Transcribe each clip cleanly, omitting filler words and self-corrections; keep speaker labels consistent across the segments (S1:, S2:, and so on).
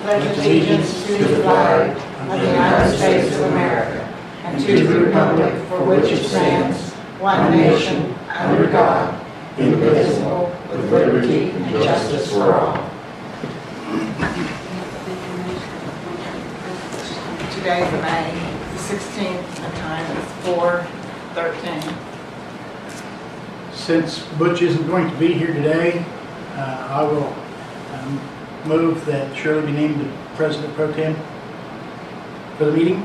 S1: pledge allegiance to the flag of the United States of America and to the republic for which it stands, one nation, under God, indivisible, with liberty and justice for all. Today's May the 16th, the time is 4:13.
S2: Since Butch isn't going to be here today, I will move that Shirley be named the President Pro Tem for the meeting.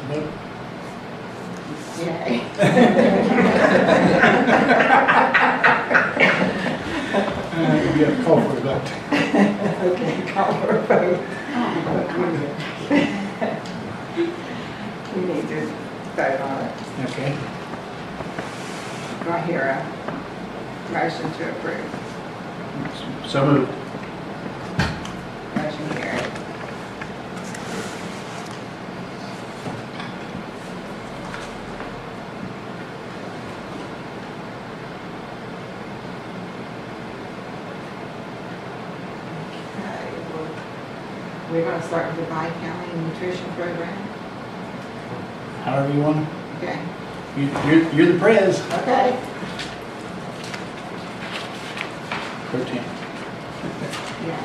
S2: Vote.
S1: Yay.
S2: You have to call for a vote.
S1: Okay, call for a vote. We need to vote on it.
S2: Okay.
S1: Do I hear a motion to approve?
S2: So moved.
S1: Motion carried. Okay, we're going to start with the Bi-County Nutrition Program.
S2: However you want.
S1: Okay.
S2: You're the prez.
S1: Okay.
S2: Pro Tem.
S1: Yeah.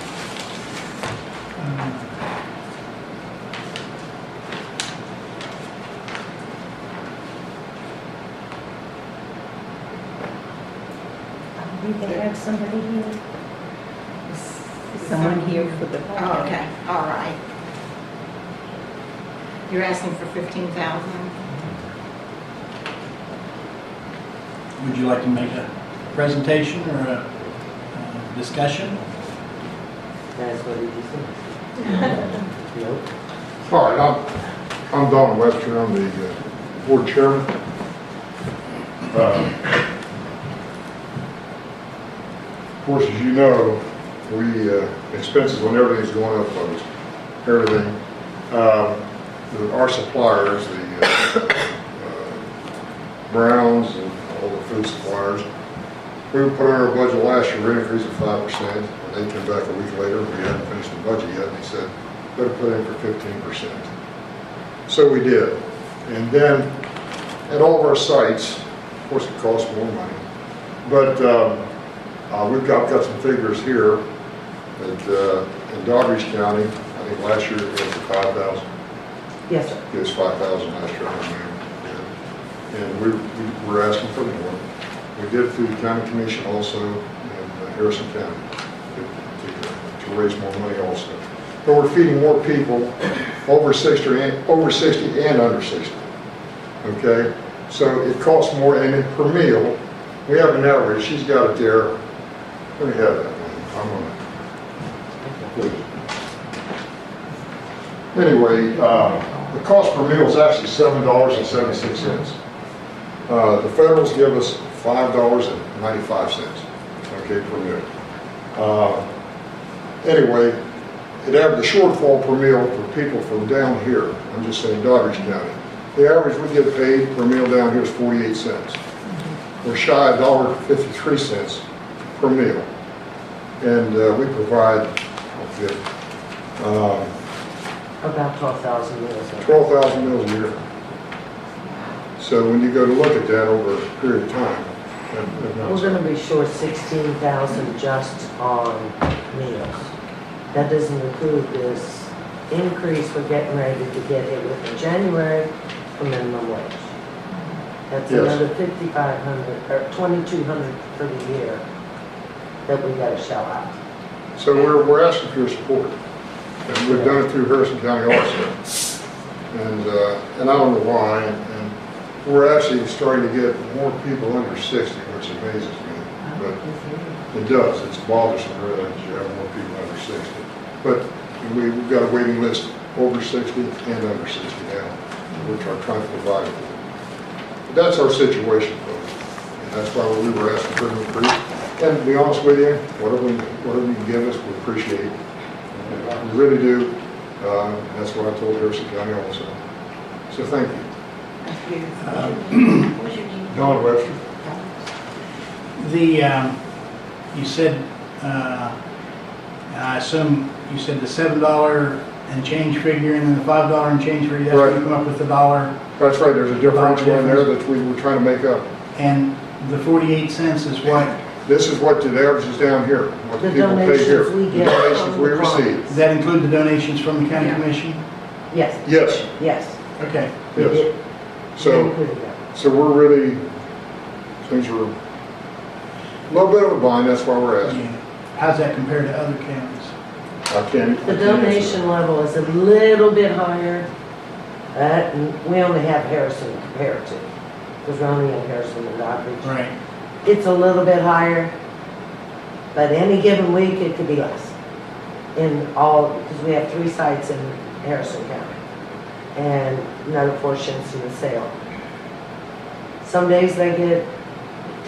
S3: I believe they have somebody here. Someone here for the.
S1: Oh, okay, all right. You're asking for 15,000?
S2: Would you like to make a presentation or a discussion?
S4: That's what he just said. Nope.
S5: All right, I'm Don Webster, I'm the board chairman. Of course, as you know, expenses when everything's going up, everything. Our suppliers, the Browns and all the food suppliers, we put in our budget last year, an increase of 5%, and they came back a week later, we hadn't finished the budget yet, and they said, better put in for 15%. So we did. And then at all of our sites, of course it costs more money, but we've got some figures here that in Doddridge County, I think last year it was 5,000.
S3: Yes, sir.
S5: It was 5,000 last year, I remember. And we were asking for more. We did through the county commission also in Harrison County to raise more money also. But we're feeding more people over 60 and under 60. Okay, so it costs more, and then per meal, we have an average. She's got it there. Let me have that. I'm gonna. Anyway, the cost per meal is actually $7.76. The federals give us $5.95, okay, per meal. Anyway, the shortfall per meal for people from down here, I'm just saying Doddridge County, the average we get paid per meal down here is 48 cents. We're shy of $1.53 per meal. And we provide,
S4: About 12,000 meals.
S5: 12,000 meals a year. So when you go to look at that over a period of time,
S4: We're going to be short 16,000 just on meals. That doesn't include this increase we're getting ready to get hit with in January for minimum wage. That's
S5: Yes.
S4: another 5,500 or 2,200 for the year that we got to shell out.
S5: so we're asking for your support. And we've done it through Harrison County also. And I don't know why, and we're actually starting to get more people under 60, which amazes me. But it does, it's bothersome really that you have more people under 60. But we've got a waiting list over 60 and under 60 now, which we're trying to provide for. But that's our situation, folks. And that's why we were asking for an increase. And to be honest with you, whatever you can give us, we appreciate. We really do. That's what I told Harrison County also. So thank you.
S1: Thank you. What's your name?
S5: Don Webster.
S2: You said I assume you said the $7 and change figure and then the $5 and change figure, that's where you
S5: Right.
S2: come up with the dollar.
S5: That's right, there's a differential in there that we were trying to make up.
S2: And the 48 cents is what,
S5: This is what the average is down here, what
S4: The
S5: people pay here.
S4: donations we
S5: The
S4: get
S5: donations
S4: from
S5: we
S4: the
S5: receive.
S2: does that include the donations from the county
S1: Yeah.
S2: commission?
S4: Yes,
S5: Yes,
S4: yes.
S2: Okay.
S4: we
S5: yes.
S4: did.
S5: So,
S4: Included that.
S5: so we're really, things are a little bit of a bind, that's why we're asking.
S2: Yeah. How's that compare to other counties?
S5: I can't.
S4: The donation level is a little bit higher. We only have Harrison to compare to, because we're only in Harrison and Doddridge.
S2: Right.
S4: It's a little bit higher, but any given week, it could be less. In all, because we have 3 sites in Harrison County, and another portions in the sale. Some days they get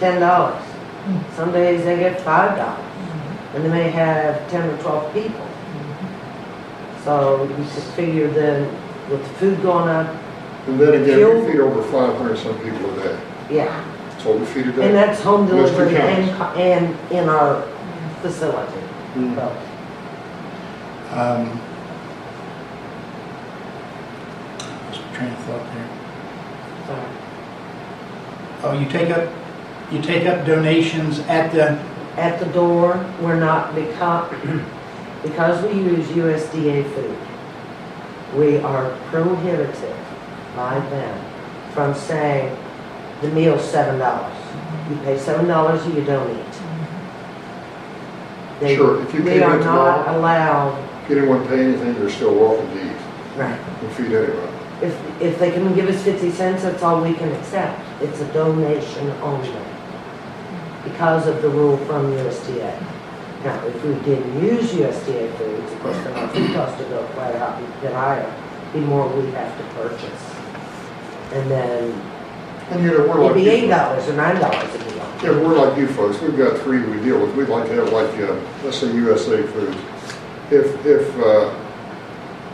S4: $10, some days they get $5, and they may have 10 or 12 people. So you just figure then, with the food going up,
S5: And then again,
S4: Fuel.
S5: we feed over 500 some people a day.
S4: yeah.
S5: That's what we feed a
S4: And
S5: day.
S4: that's home
S5: Those two
S4: delivery
S5: counties.
S4: and in our facility.
S5: Mm.
S4: So,
S2: Lost my train of thought there.
S4: sorry.
S2: Oh, you take up donations at the,
S4: At the door, we're not, because we use USDA food, we are prohibited by them from saying the meal's $7. You pay $7 or you don't eat.
S5: Sure, if you
S4: We
S5: came
S4: are
S5: in
S4: not
S5: tomorrow,
S4: allowed,
S5: if you didn't want to pay anything, you're still welcome to eat.
S4: right.
S5: We feed anybody.
S4: If they can give us 50 cents, that's all we can accept. It's a donation only because of the rule from USDA. Now, if we didn't use USDA foods, of course, then our food cost would go quite a bit higher, be more we have to purchase. And then
S5: And you know, we're
S4: it'd
S5: like
S4: be
S5: you
S4: $8
S5: folks.
S4: or $9 a meal.
S5: Yeah, we're like you folks. We've got 3 we deal with. We'd like to have like, let's say USA Foods. If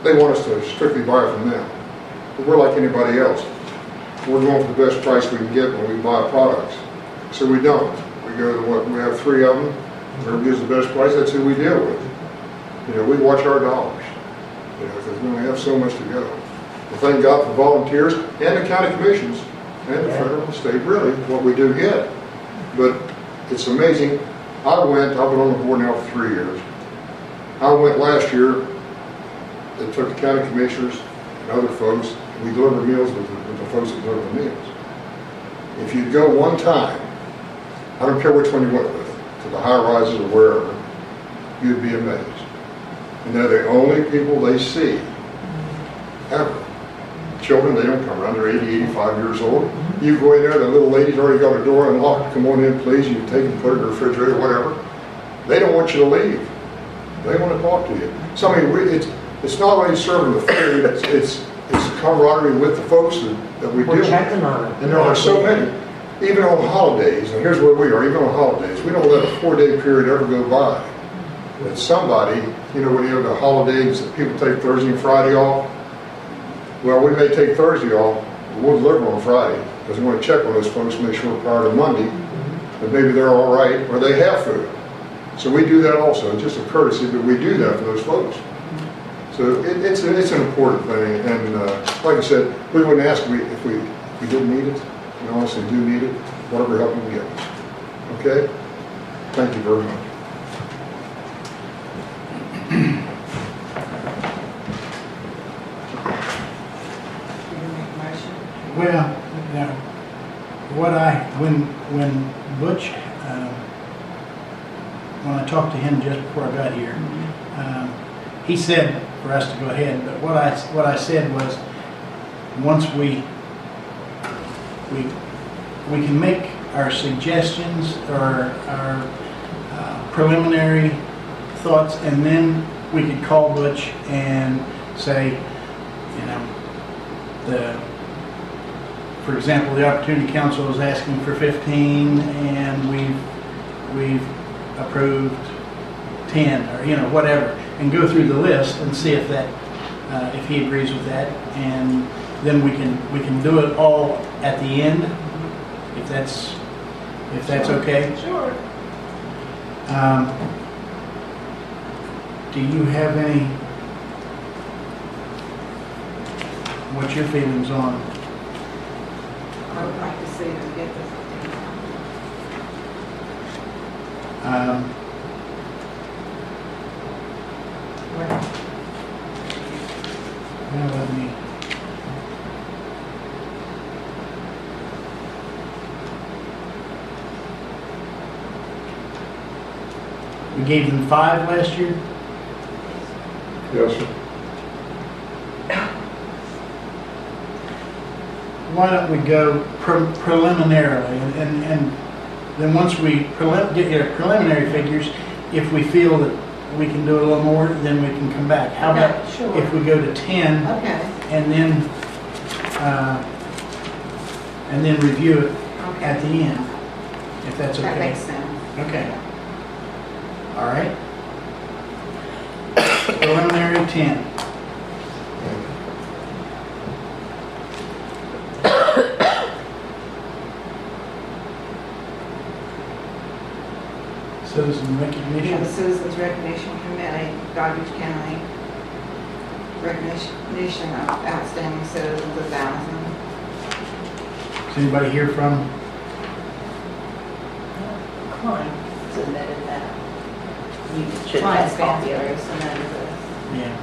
S5: they want us to strictly buy from them, but we're like anybody else. We're going for the best price we can get when we buy products. So we don't. We go to what, we have 3 of them. Whoever gives the best price, that's who we deal with. You know, we watch our dollars. You know, because we only have so much to go. And thank God for volunteers and the county commissions and the
S4: Yeah.
S5: federal and state, really, what we do get. But it's amazing. I've been on the board now for 3 years. I went last year, they took the county commissioners and other folks, and we delivered meals with the folks that deliver the meals. If you go one time, I don't care which one you went with, to the high rises or wherever, you'd be amazed. And they're the only people they see, ever. Children, they don't come around, they're 80, 85 years old. You go in there, the little lady's already got her door unlocked, come on in please, you take and put it in the refrigerator, whatever. They don't want you to leave. They want to talk to you. So I mean, it's not only serving the food, it's camaraderie with the folks that we deal
S4: We're
S5: with.
S4: checking on them.
S5: And there are so many, even on holidays, and here's where we are, even on holidays, we don't let a 4-day period ever go by. That somebody, you know, when you have the holidays, people take Thursday and Friday off. Well, we may take Thursday off, but we'll deliver on Friday, because we want to check on those folks, make sure prior to Monday, that maybe they're all right, or they have food. So we do that also, it's just a courtesy, but we do that for those folks. So it's an important thing, and like I said, we wouldn't ask if we didn't need it. We honestly do need it, whatever help we can get. Okay? Thank you very much.
S1: Did you make a motion?
S2: well, now, when Butch, when I talked to him just before I got here, he said for us to go ahead, but what I said was, once we can make our suggestions or our preliminary thoughts, and then we could call Butch and say, you know, for example, the Opportunity Council is asking for 15, and we've approved 10, or you know, whatever, and go through the list and see if that if he agrees with that, and then we can do it all at the end, if that's okay.
S1: Sure.
S2: Do you have any, what's your feelings on?
S1: I would like to see them get this.
S2: Well, let me. We gave them 5 last year?
S5: Yes, sir.
S2: Why don't we go preliminarily, and then once we get your preliminary figures, if we feel that we can do a little more, then we can come back. How about
S1: Okay, sure.
S2: if we go to 10
S1: Okay,
S2: and then review it at
S1: okay.
S2: the end, if that's okay?
S1: That makes sense.
S2: Okay. All right. Preliminary 10. Citizen
S1: We have a
S2: recognition.
S1: Citizens Recognition Committee, Doddridge County, recognition of outstanding citizens, 1,000.
S2: Is anybody here from?
S3: Klein submitted that. You should
S1: Clients
S3: have
S1: been
S3: copy of
S1: through,
S3: it.
S1: so that is it.
S2: Yeah.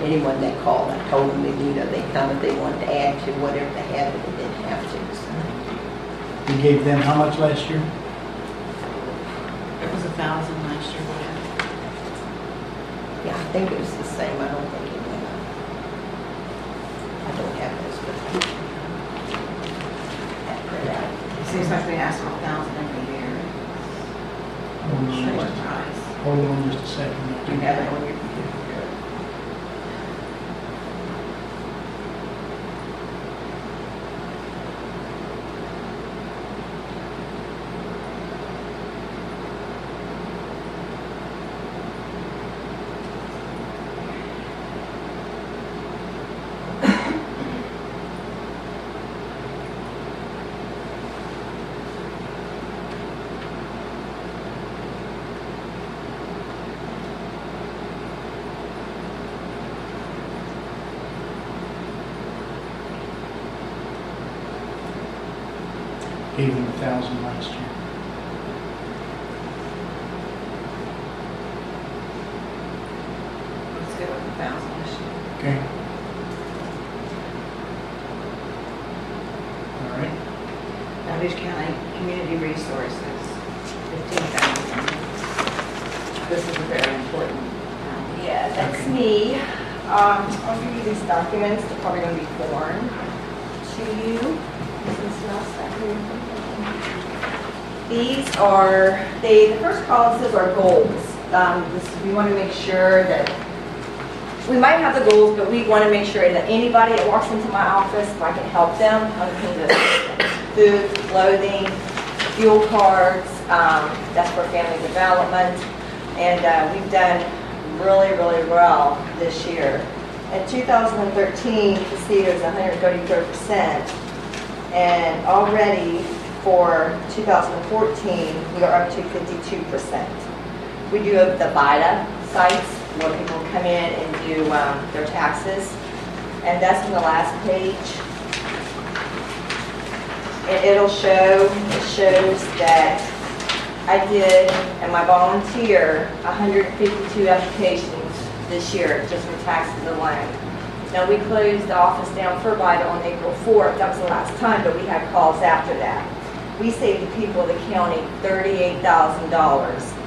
S3: Anyone that called, I told them that, you know, they come if they wanted to add to whatever they had, but they didn't have to, so.
S2: We gave them how much last year?
S1: It was 1,000 last year, whatever.
S3: Yeah, I think it was the same, I don't think it went up. I don't have those, but that printed out.
S1: It seems like they ask for 1,000 every year. Strange price.
S2: Hold on just a second.
S3: Do you have it on your computer?
S2: Gave them 1,000 last year.
S1: Let's go with 1,000 this year.
S2: Okay. All right.
S1: Doddridge County Community Resources, 15,000. This is a very important.
S6: Yeah, that's
S2: Okay.
S6: me. I'll give you these documents, they're probably gonna be foreign to you. This is not stuff here. These are, the first column says our goals. We want to make sure that, we might have the goals, but we want to make sure that anybody that walks into my office, if I can help them, I'm looking at food, clothing, fuel cards, that's for family development. And we've done really, really well this year. In 2013, you can see it was 133%. And already for 2014, we are up to 52%. We do have the VITA sites where people come in and do their taxes. And that's on the last page. And it shows that I did, and my volunteer, 152 applications this year just for taxes alone. Now, we closed the office down for VITA on April 4th. That was the last time, but we had calls after that. We saved the people of the county $38,000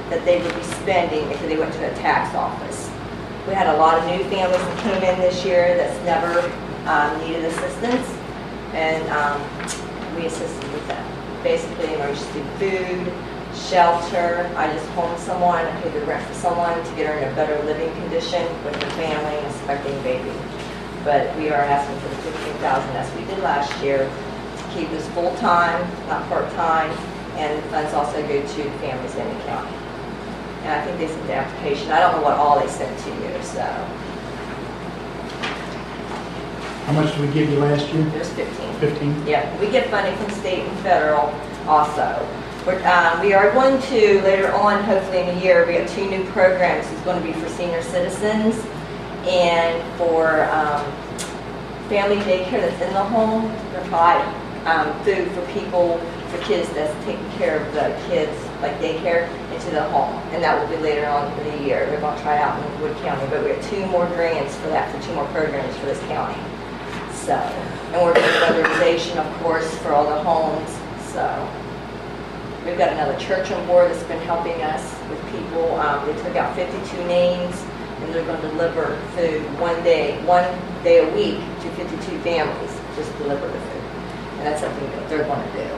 S6: that they would be spending if they went to a tax office. We had a lot of new families that came in this year that's never needed assistance, and we assisted with that. Basically, emergency food, shelter. I just homed someone, I paid the rent for someone to get her in a better living condition with her family and expecting a baby. But we are asking for the $15,000 as we did last year to keep this full-time, not part-time, and the funds also go to the families in the county. And I think they sent the application. I don't know what all they sent to you, so
S2: How much did we give you last year?
S6: there's 15.
S2: 15?
S6: Yeah, we get funding from state and federal also. We are going to, later on, hopefully in the year, we have 2 new programs. It's going to be for senior citizens and for family daycare that's in the home to provide food for people, for kids that's taking care of the kids, like daycare, into the home. And that will be later on in the year. We're going to try out in Wood County, but we have 2 more grants for that, for 2 more programs for this county. So, and we're doing weatherization, of course, for all the homes. So, we've got another church on board that's been helping us with people. They took out 52 names, and they're going to deliver food one day a week to 52 families, just deliver the food. And that's something that they're going to do.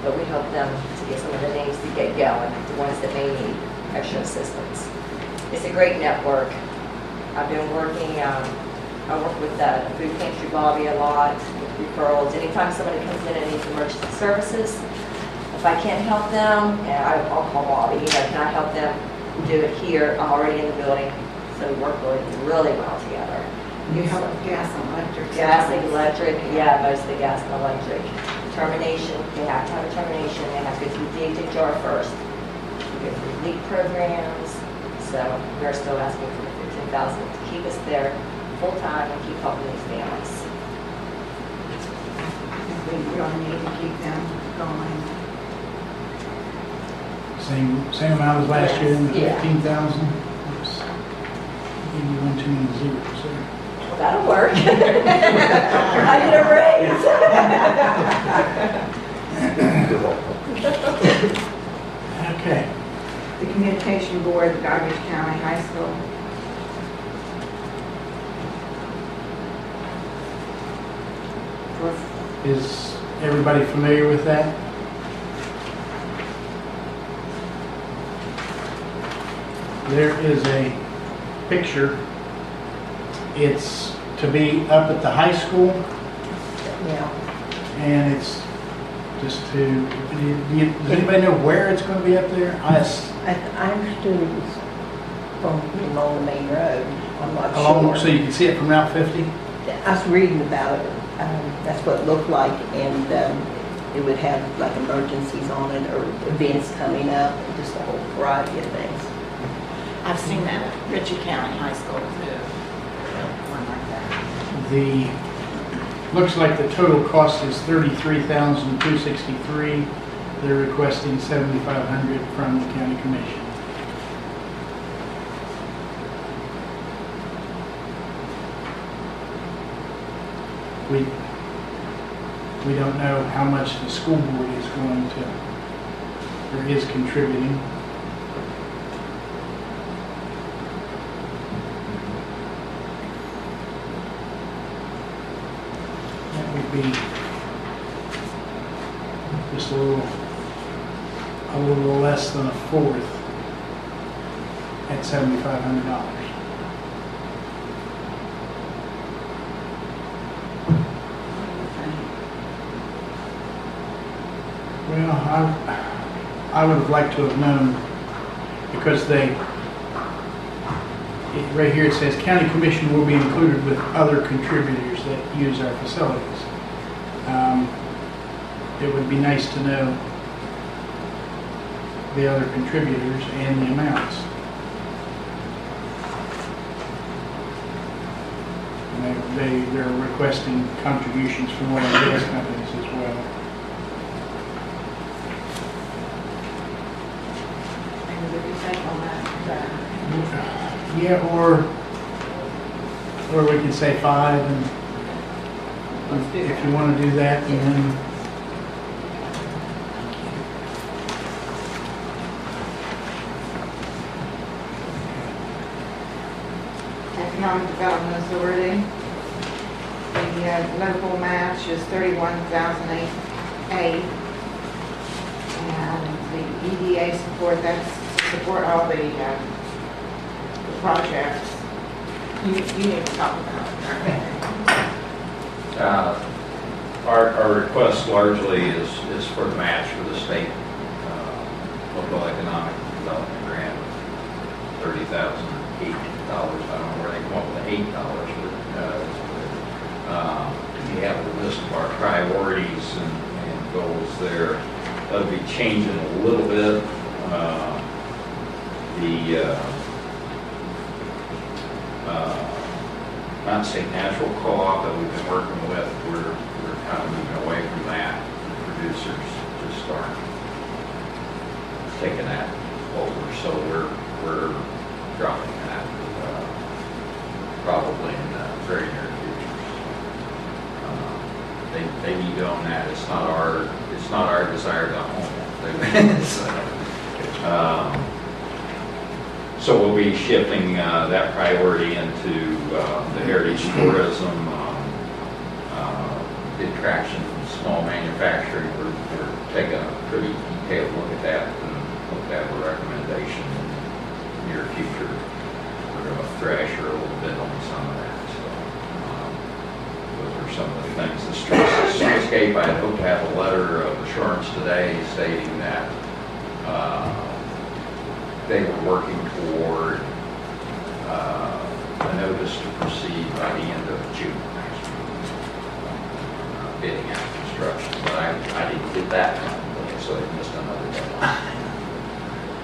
S6: But we help them to get some of the names to get going, the ones that may need extra assistance. It's a great network. I've been working, I work with the Food Pantry Bobby a lot, with referrals. Anytime somebody comes in and needs emergency services, if I can't help them, I'll call Bobby, can I help them do it here? I'm already in the building, so we work really well together.
S1: You help with gas and electric.
S6: Gas and electric, yeah, mostly gas and electric. Termination, they have to have a termination, they have to go through DHR first. We go through LEAP programs, so we're still asking for the $15,000 to keep us there full-time and keep helping these families.
S1: We really need to keep them going.
S2: Same amount as last year, in the
S6: Yeah.
S2: 15,000. Oops. Gave you one too many zeros there.
S6: Well, that'll work. I get a raise.
S2: Okay.
S1: The communication board, Douglas County High School.
S2: Is everybody familiar with that? There is a picture. It's to be up at the high school,
S3: Yeah.
S2: and it's just to, does anybody know where it's going to be up there?
S3: I understood it was from being on the main road. I'm not
S2: Along, so
S3: sure.
S2: you can see it from Route 50?
S3: I was reading about it. That's what it looked like, and it would have like emergencies on it or events coming up, and just a whole variety of things.
S1: I've seen that at Ritchie County High School too. One like that.
S2: Looks like the total cost is $33,263. They're requesting $7,500 from the county commission. We don't know how much the school board is going to, or is contributing. That would be just a little less than a fourth at $7,500. Well, I would have liked to have known, because right here it says, county commission will be included with other contributors that use our facilities. It would be nice to know the other contributors and the amounts. And they're requesting contributions from oil and gas companies as well.
S1: And what do you think on that?
S2: Yeah, or we could say 5, and
S1: Let's do
S2: if
S1: that.
S2: you want to do that, and then
S1: Economic Development Authority. The local match is $31,008. And the EDA support, that's to support all the projects. You need to talk about it.
S7: Our request largely is for the match for the state local economic development grant, $30,008. I don't know where they come up with the $8, but we have a list of our priorities and goals there. that'll be changing a little bit. The Mount St. Natural Co-op that we've been working with, we're kind of moving away from that. Producers just aren't taking that over, so we're dropping that probably in the very near future. They need to own that. It's not our desire to own it. So we'll be shifting that priority into the heritage tourism, the attraction, small manufacturing. We're taking a pretty detailed look at that and hope to have a recommendation in the near future. We're going to thrash her a little bit on some of that. So those are some of the things. The streetscape, I hope to have a letter of assurance today stating that they were working toward a notice to proceed by the end of June next week. Bidding out construction, but I didn't get that done, so they missed another deadline.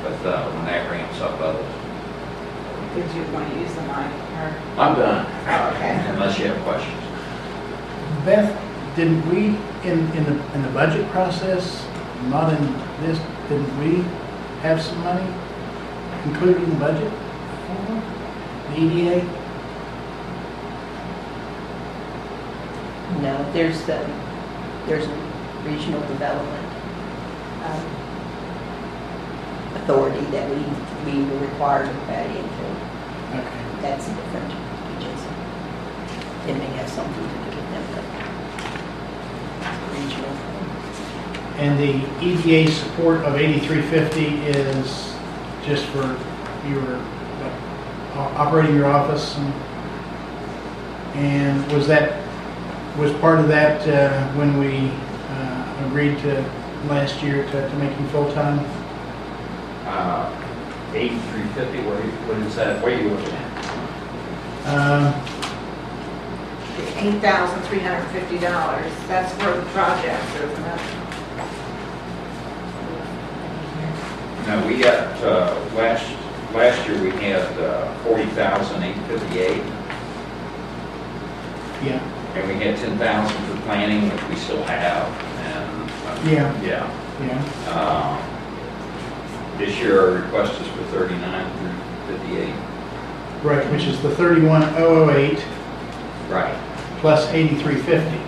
S7: But when that ramps up,
S1: Did you want to use the mic or?
S7: I'm done.
S1: Oh, okay.
S7: Unless you have questions.
S2: Beth, didn't we, in the budget process, not in this, didn't we have some money included in the budget? The EDA?
S3: No, there's a regional development authority that we were required to pay into.
S2: Okay.
S3: That's a different agency. It may have something to do with them, but it's a regional thing.
S2: And the EDA support of 8350 is just for your operating your office, and was part of that when we agreed to last year to make you full-time?
S7: 8350, what is that? What are you looking at?
S1: $8,350. That's for the project, isn't it?
S7: No, we got, last year we had 40,858,
S2: Yeah.
S7: and we had 10,000 for planning, which we still have, and.
S2: Yeah.
S7: Yeah.
S2: Yeah.
S7: This year our request is for 39,358.
S2: Right, which is the 31008
S7: Right.
S2: plus 8350.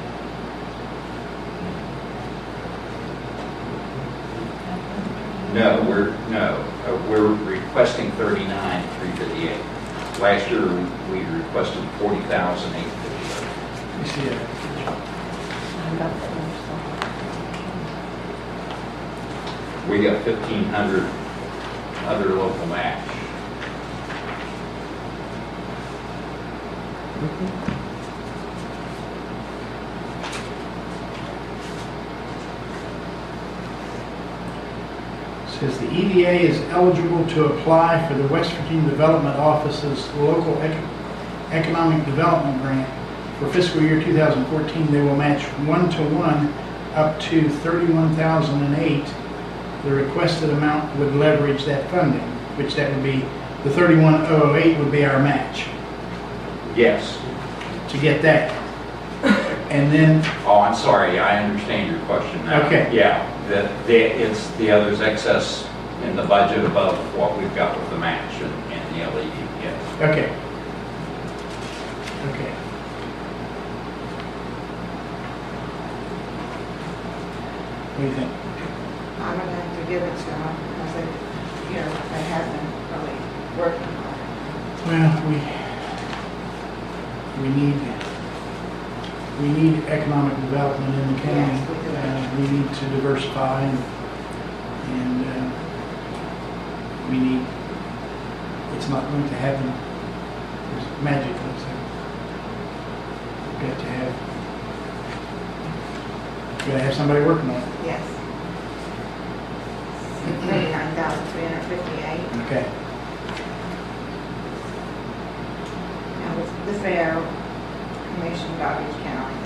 S7: No, we're requesting 39,358. Last year we requested 40,858.
S2: You see it?
S3: I'm not that much.
S7: We got 1,500 other local match.
S2: Says the EDA is eligible to apply for the West Virginia Development Office's local economic development grant for fiscal year 2014. They will match 1-to-1 up to $31,008. The requested amount would leverage that funding, which that would be, the 31,008 would be our match
S7: Yes.
S2: to get that. And then,
S7: Oh, I'm sorry, I understand your question now.
S2: Okay.
S7: Yeah, it's the other's excess in the budget above what we've got with the match and the LED, yes.
S2: okay. Okay. What do you think?
S1: I'm gonna have to give it to them because they have been really working on it.
S2: Well, we need economic development in the county.
S1: Yes, we do.
S2: We need to diversify and we need, it's not going to happen magically, so we've got to have somebody working on it.
S1: Yes. 39,358.
S2: Okay.
S1: Now, the fair, Commission, Doggy County,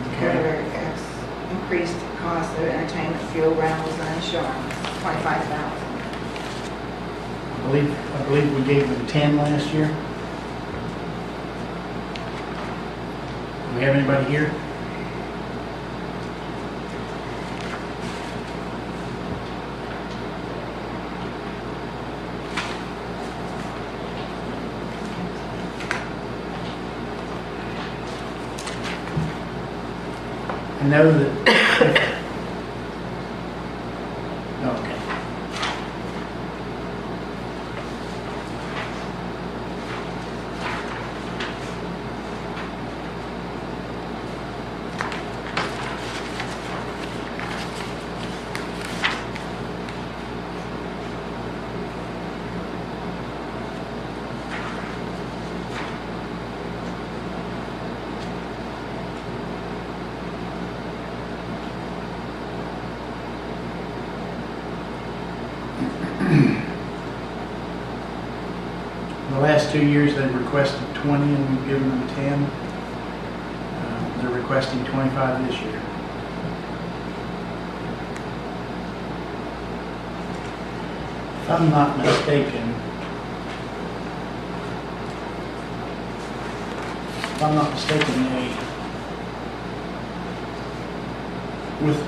S2: Okay.
S1: very fast. increased cost of entertainment, fuel, rentals, and insurance, $25,000.
S2: I believe we gave them 10 last year. Do we have anybody here? I know that. Okay. The last 2 years, they've requested 20 and we've given them 10. They're requesting 25 this year. If I'm not mistaken,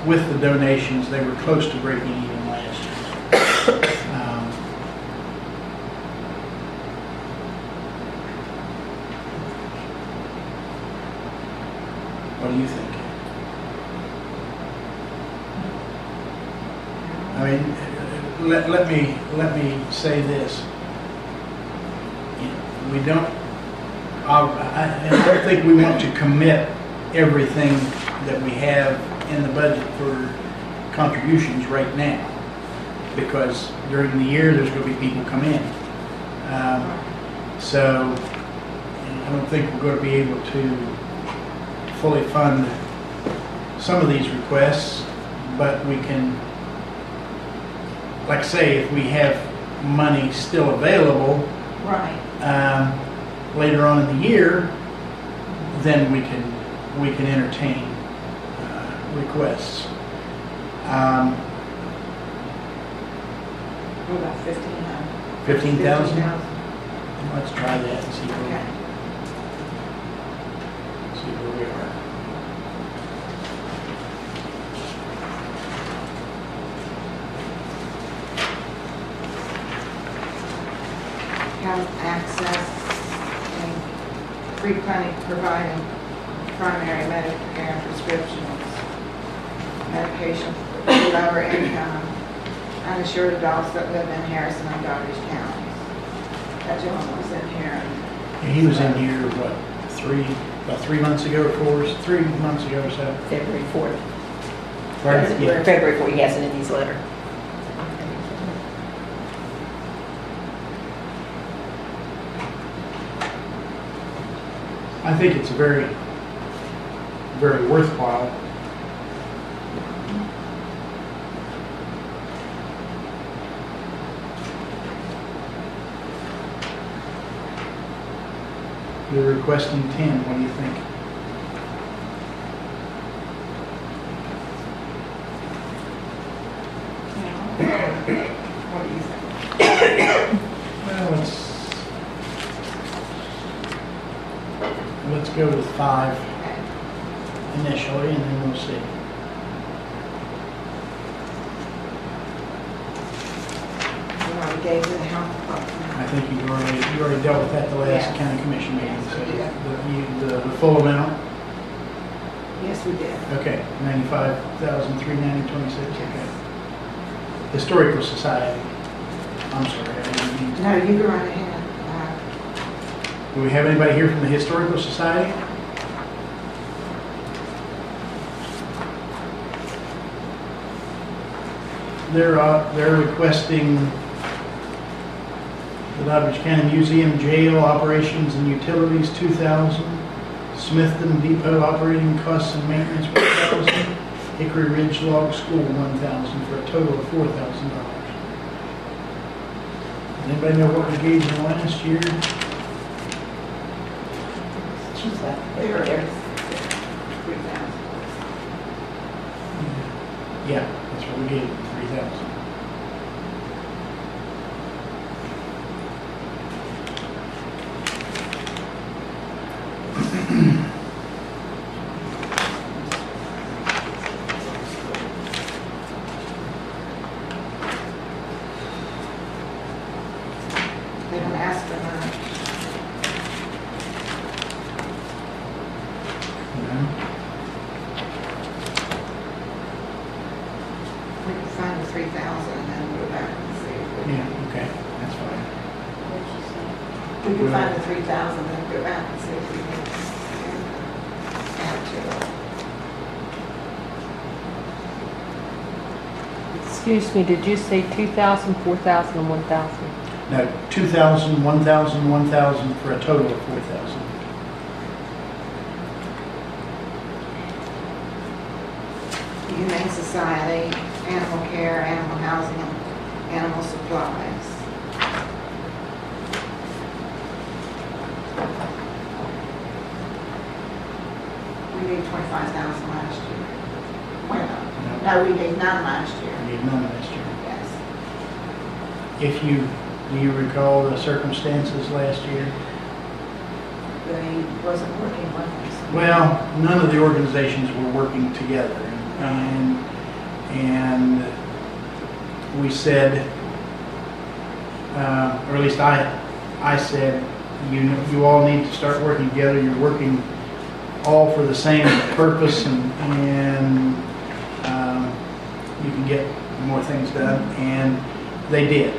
S2: with the donations, they were close to breaking even last year. What do you think? I mean, let me say this. We don't, I don't think we want to commit everything that we have in the budget for contributions right now, because during the year, there's going to be people come in. So I don't think we're going to be able to fully fund some of these requests, but we can, like I say, if we have money still available
S1: Right.
S2: later on in the year, then we can entertain requests.
S1: What about 1,500?
S2: 15,000? Let's try that and see
S1: Okay.
S2: where we are.
S1: Health access and free clinic providing primary Medicare prescriptions, medication for lower income, uninsured adults that live in Harrison and Douglas counties. That gentleman was in here.
S2: He was in here, what, about 3 months ago or 3 months ago or so?
S3: February 4th.
S2: Pardon? Yeah.
S3: February 4th, he has it in his letter.
S2: I think it's very, very worthwhile. You're requesting 10, what do you think?
S1: What do you think?
S2: Well, let's go with 5 initially, and then we'll see.
S1: You already gave you the health department.
S2: I think you already dealt with that the last
S1: Yes.
S2: county commission meeting,
S1: Yes,
S2: so
S1: we did.
S2: the full amount,
S1: Yes, we did.
S2: okay, 95,390.26, okay. Historical Society, I'm sorry, I didn't mean to.
S1: No, you go right ahead.
S2: Do we have anybody here from the Historical Society? They're requesting the Doddridge County Museum Jail Operations and Utilities, 2,000. Smithton Depot Operating Costs and Maintenance, 1,000. Hickory Ridge Log School, 1,000, for a total of $4,000. Anybody know what we gave them last year?
S3: She's left.
S1: There it
S3: There.
S1: is. 3,000.
S2: Yeah, that's what we gave them, 3,000.
S1: They don't ask for much. We can find the 3,000 and then go back and see if we
S2: Yeah, okay, that's fine.
S1: We can find the 3,000 and then go back and see if we can add to it.
S8: Excuse me, did you say 2,000, 4,000, and 1,000?
S2: No, 2,000, 1,000, 1,000 for a total of 4,000.
S1: Humane Society, Animal Care, Animal Housing, and Animal Supplies. We gave 25,000 last year. Well, no, we gave none last year.
S2: We need none last year.
S1: Yes.
S2: Do you recall the circumstances last year?
S1: They wasn't working with us.
S2: Well, none of the organizations were working together, and we said, or at least I said, you all need to start working together. You're working all for the same purpose, and you can get more things done. And they did.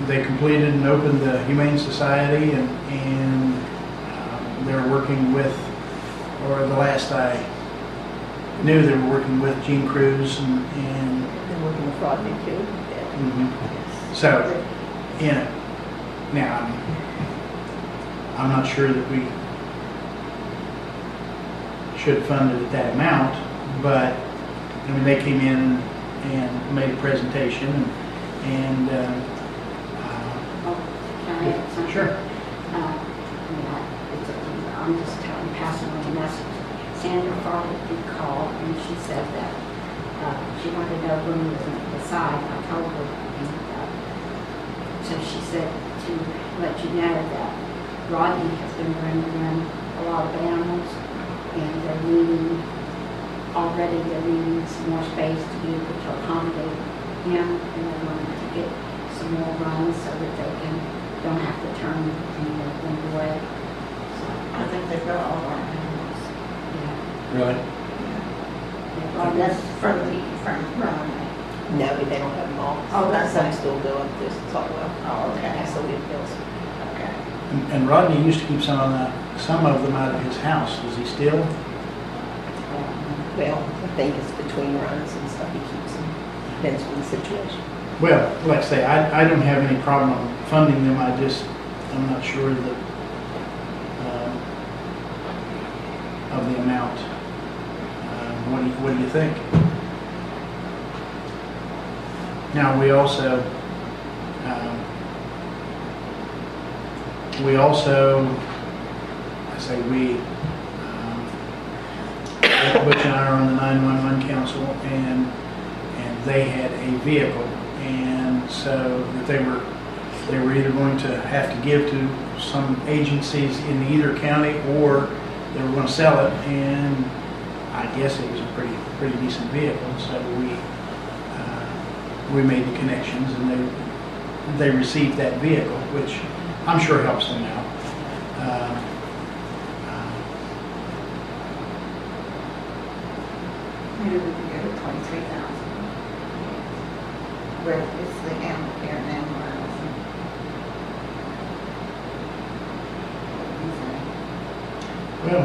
S2: They completed and opened the Humane Society, and they're working with, or the last I knew, they were working with Gene Cruz and
S3: Been working with Rodney too.
S2: mhm. So, now I'm not sure that we should fund it at that amount, but I mean, they came in and made a presentation and
S9: Can I add something?
S2: sure.
S9: I'm just passing on a message. Sandra Farley did call, and she said that she wanted to know when we was going to decide. I told her, so she said to let you know that Rodney has been bringing in a lot of animals, and they're needing some more space to be able to accommodate him, and they're wanting to get some more runs so that they don't have to turn any of them away. So,
S1: I think they've got all our animals.
S9: yeah.
S2: Really?
S1: Oh, that's from Runaway.
S3: No, they don't have them all.
S1: Oh, that's
S3: Some
S1: nice.
S3: still go up this Totwell.
S1: Oh, okay.
S3: So it feels,
S1: Okay.
S2: And Rodney used to keep some of them out of his house. Does he still?
S3: well, I think it's between runs and stuff, he keeps them, depends on the situation.
S2: Well, like I say, I don't have any problem funding them. I'm not sure that of the amount. What do you think? Now, we also, I say we, Butch and I are on the 911 council, and they had a vehicle, and so that they were either going to have to give to some agencies in either county, or they were going to sell it, and I guess it was a pretty decent vehicle, so we made the connections, and they received that vehicle, which I'm sure helps them out.
S1: Maybe we could go to 23,000. Where it's the animal care and animal housing. What do you think?
S2: Well,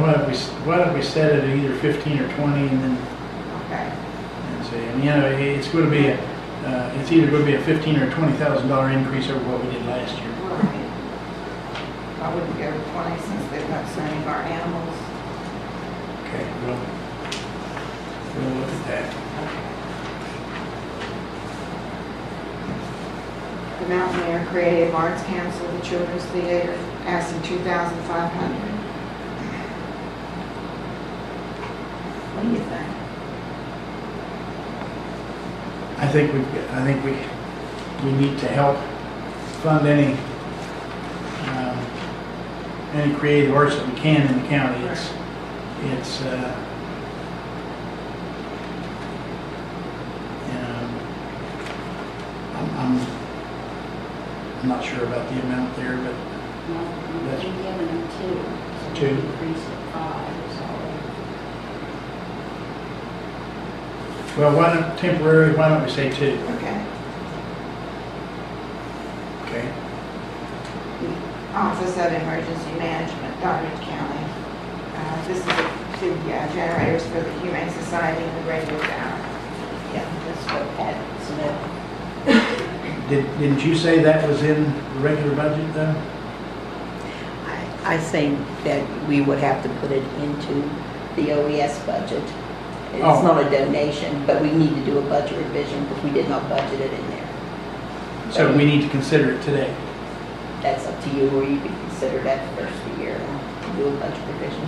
S2: why don't we set it at either 15 or 20, and then
S1: Okay.
S2: see. And it's going to be it's either going to be a $15,000 or $20,000 increase over what we did last year.
S1: Right. I wouldn't go to 20 since they've got so many of our animals.
S2: Okay, we'll look at that.
S1: The Mountain Air Creative Arts Council, the Children's Theater, asking $2,500. What do you think?
S2: I think we need to help fund any creative arts that we can in the county. It's I'm not sure about the amount there, but
S9: No, we've been giving them 2. So
S2: Two.
S9: we increased it 5, so.
S2: well, why don't we say 2?
S1: Okay.
S2: Okay.
S1: Office of Emergency Management, Dougherty County. This is the generators for the Humane Society and the radio tower.
S3: Yeah, that's what Pat submitted.
S2: Didn't you say that was in the regular budget though?
S3: I think that we would have to put it into the OES budget. It's
S2: Oh.
S3: not a donation, but we need to do a budget revision because we did not budget it in there.
S2: So we need to consider it today.
S3: That's up to you, or you could consider that first of the year and do a budget revision.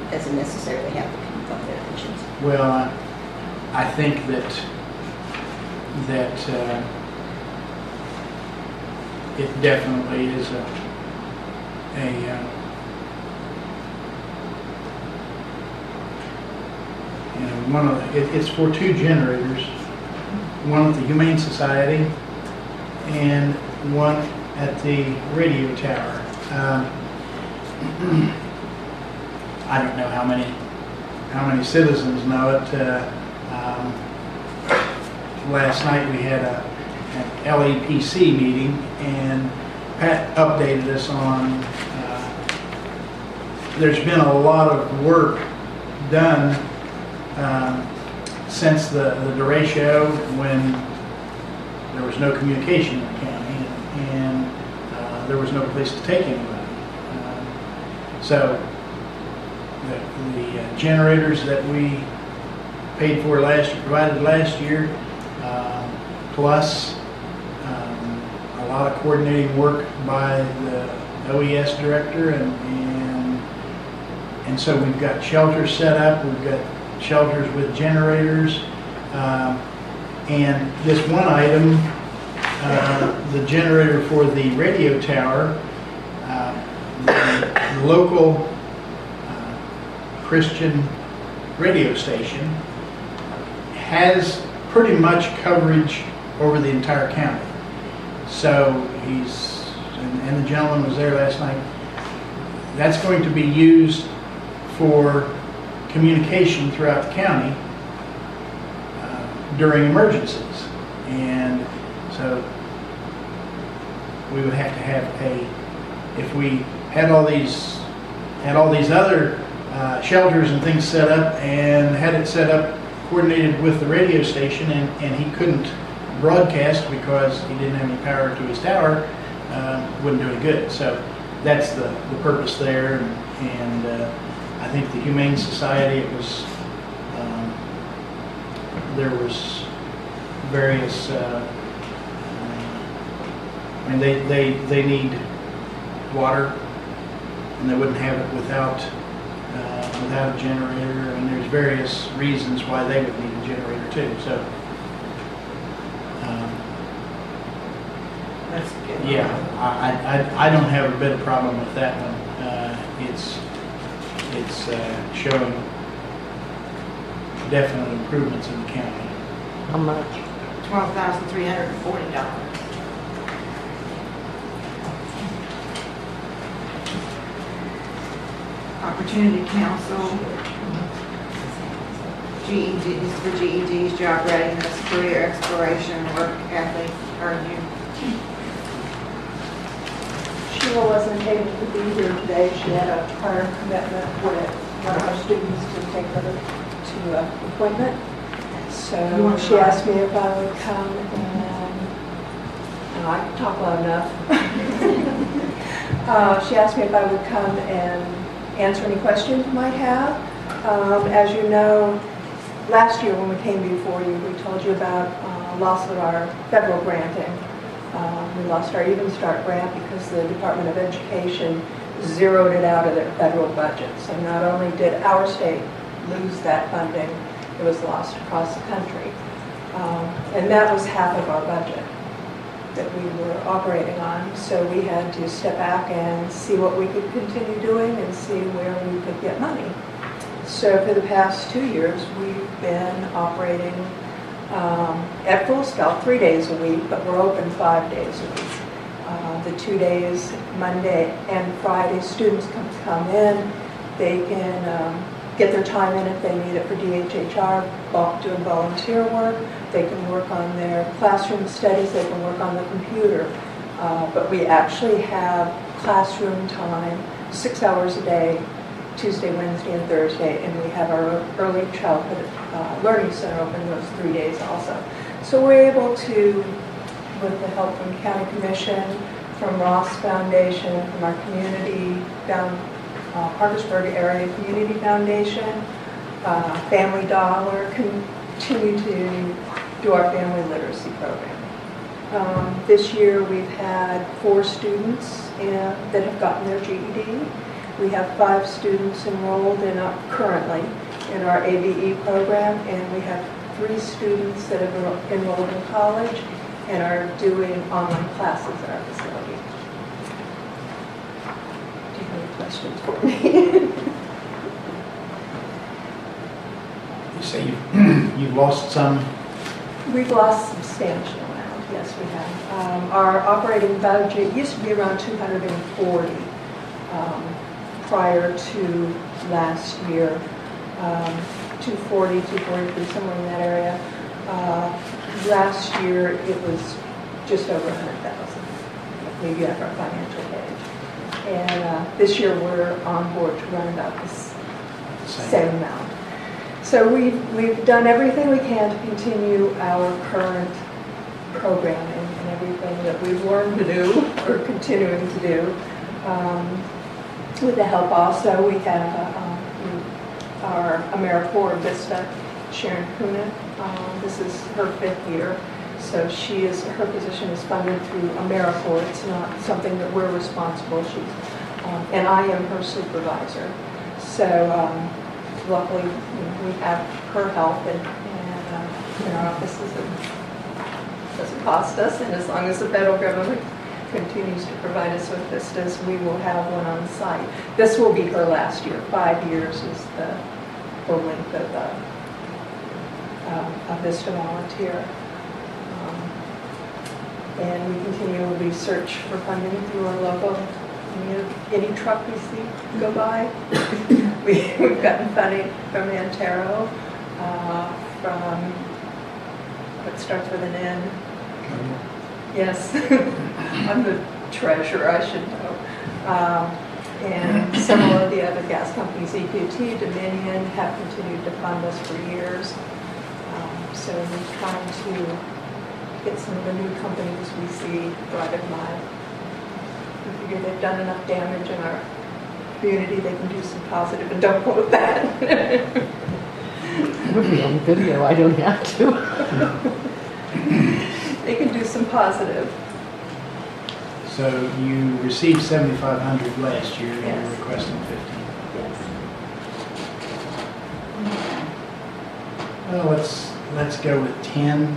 S3: Doesn't necessarily have to come from donations.
S2: Well, I think that it definitely is it's for 2 generators, one at the Humane Society and one at the radio tower. I don't know how many citizens know it. Last night we had an LEPC meeting, and Pat updated us on, there's been a lot of work done since the derecho, when there was no communication in the county, and there was no place to take anybody. So the generators that we paid for provided last year, plus a lot of coordinating work by the OES director, and so we've got shelters set up, we've got shelters with generators, and this one item, the generator for the radio tower, the local Christian radio station has pretty much coverage over the entire county. So and the gentleman was there last night. That's going to be used for communication throughout the county during emergencies. And so we would have to have if we had all these other shelters and things set up, and had it set up coordinated with the radio station, and he couldn't broadcast because he didn't have any power to his tower, wouldn't do any good. So that's the purpose there, and I think the Humane Society, it was there was various I mean they need water, and they wouldn't have it without a generator, and there's various reasons why they would need a generator too. So
S1: That's good.
S2: yeah, I don't have a bit of problem with that one. It's showing definite improvements in the county.
S4: How much?
S1: $12,340. Opportunity Council, GED, this is for GEDs, job readiness, career exploration, work ethic, or you.
S10: Sheila wasn't able to be here today. She had a prior commitment with one of our students to take her to an appointment. So she asked me if I would come, and I can talk loud enough. She asked me if I would come and answer any questions you might have. As you know, last year when we came before you, we told you about loss of our federal granting. We lost our Even Start grant because the Department of Education zeroed it out of their federal budget. So not only did our state lose that funding, it was lost across the country. And that was half of our budget that we were operating on. So we had to step back and see what we could continue doing and see where we could get money. So for the past 2 years, we've been operating at full scale 3 days a week, but we're open 5 days a week. The 2 days, Monday and Friday, students can come in. They can get their time in if they need it for DHHR, doing volunteer work. They can work on their classroom studies. They can work on the computer. But we actually have classroom time 6 hours a day, Tuesday, Wednesday, and Thursday, and we have our early childhood learning center open those 3 days also. So we're able to, with the help from County Commission, from Ross Foundation, from our community, Parkersburg Area Community Foundation, Family Dollar, continue to do our family literacy program. This year we've had 4 students that have gotten their GED. We have 5 students enrolled currently in our ABE program, and we have 3 students that have enrolled in college and are doing online classes at our facility. Do you have any questions for me?
S2: You say you've lost some.
S10: We've lost substantial amount, yes we have. Our operating budget used to be around 240 prior to last year. 240, 243, somewhere in that area. Last year it was just over 100,000, maybe after our financial page. And this year we're on board to run about this same amount. So we've done everything we can to continue our current programming and everything that we've learned to do, or continuing to do. With the help also, we have our AmeriCorps Vista, Sharon Kuna. This is her 5th year. So her position is funded through AmeriCorps. It's not something that we're responsible. And I am her supervisor. So luckily, we have her help in our offices. It doesn't cost us, and as long as the federal government continues to provide us with vistas, we will have one on site. This will be her last year. 5 years is the length of a Vista volunteer. And we continually search for funding through our local, any truck we see go by. We've gotten funding from Antero, from, what starts with an N? Yes, I'm the treasurer, I should know. And several of the other gas companies, EQT, Dominion, have continued to fund us for years. So we're trying to get some of the new companies we see brought in line. We figure they've done enough damage in our community, they can do some positive, and don't quote that.
S8: It would be on video, I don't have to.
S10: They can do some positive.
S2: So you received 7,500 last year, and
S10: Yes.
S2: you're requesting 15.
S10: Yes.
S2: Well, let's go with 10,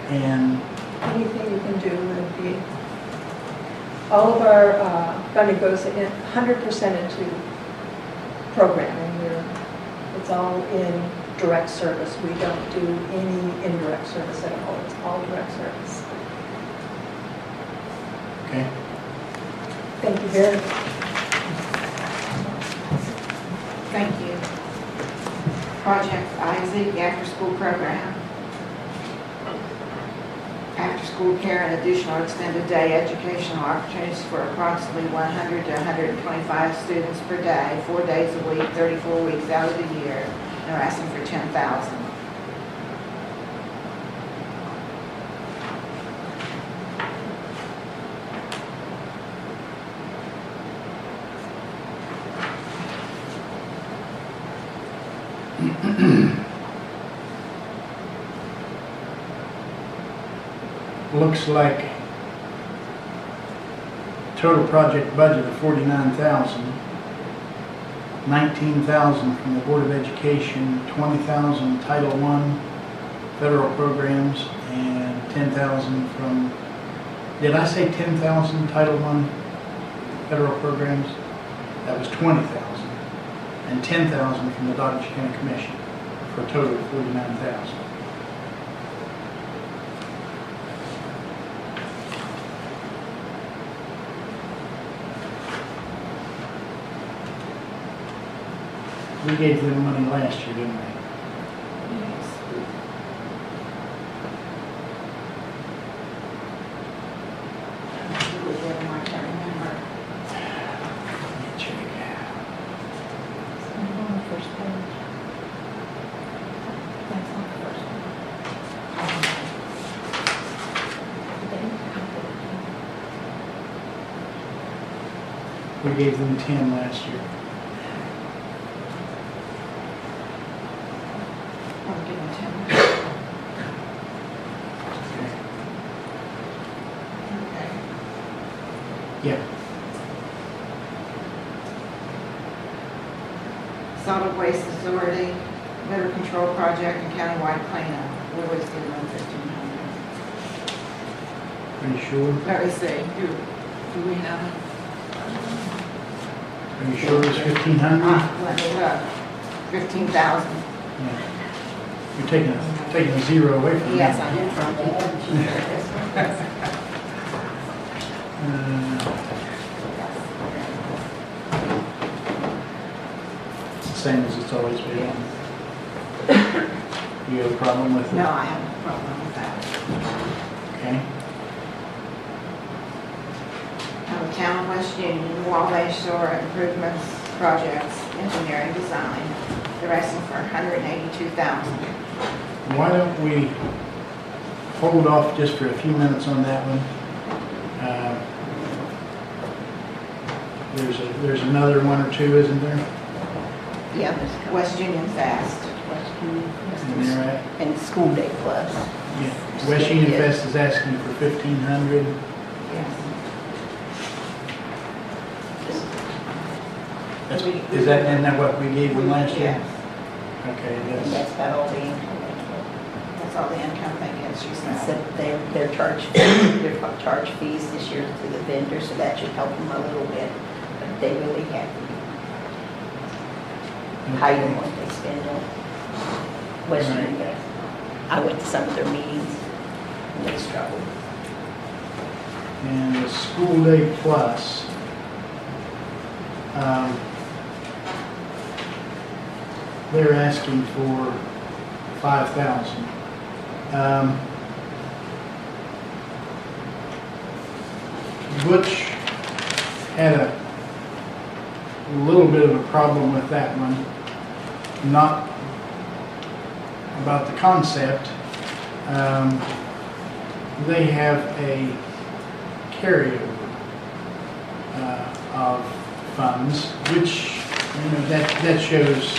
S2: and
S10: Anything you can do would be, all of our funding goes 100% into programming. It's all in direct service. We don't do any indirect service at all. It's all direct service.
S2: okay.
S10: Thank you very much.
S1: Thank you. Project Isaac, after-school program. After-school care and additional extended day educational opportunities for approximately 100 to 125 students per day, 4 days a week, 34 weeks out of the year. And we're asking for 10,000.
S2: Looks like total project budget of 49,000. $19,000 from the Board of Education, $20,000 Title I federal programs, and $10,000 from, did I say 10,000 Title I federal programs? That was 20,000, and 10,000 from the Dottie County Commission, for a total of 49,000. We gave them money last year, didn't we? We gave them 10 last year. Yeah.
S1: Solid Waste Authority, Litter Control Project, and countywide cleanup. We always give them 1,500.
S2: Are you sure?
S1: Let me see, do we have it?
S2: Are you sure it's 1,500?
S1: Let me look. 15,000.
S2: Yeah. You're taking a zero away from me.
S1: Yes, I am.
S2: It's the same as it's always been. You have a problem with it?
S1: No, I have no problem with that.
S2: Okay.
S1: The Town of West Union, Wabash Sewer Improvements Projects, Engineering Design. They're asking for $182,000.
S2: Why don't we hold off just for a few minutes on that one? There's another one or two, isn't there?
S3: Yeah, there's a couple.
S1: West Union's asked.
S2: And they're at,
S3: And School Day Plus.
S2: yeah, West Union Fest is asking for 1,500.
S1: Yes.
S2: Is that, isn't that what we gave them last year?
S1: Yes.
S2: Okay,
S3: And
S2: yes.
S3: that's about all the income they
S1: That's all the income they get, she
S3: get.
S1: said.
S3: Except their charge fees this year to the vendor, so that should help them a little bit. But they really have to hide them what they spend on West
S2: Right.
S3: Union. I went to some of their meetings, and they struggled.
S2: And the School Day Plus, they're asking for 5,000. Butch had a little bit of a problem with that one, not about the concept. They have a carryover of funds, which, you know, that shows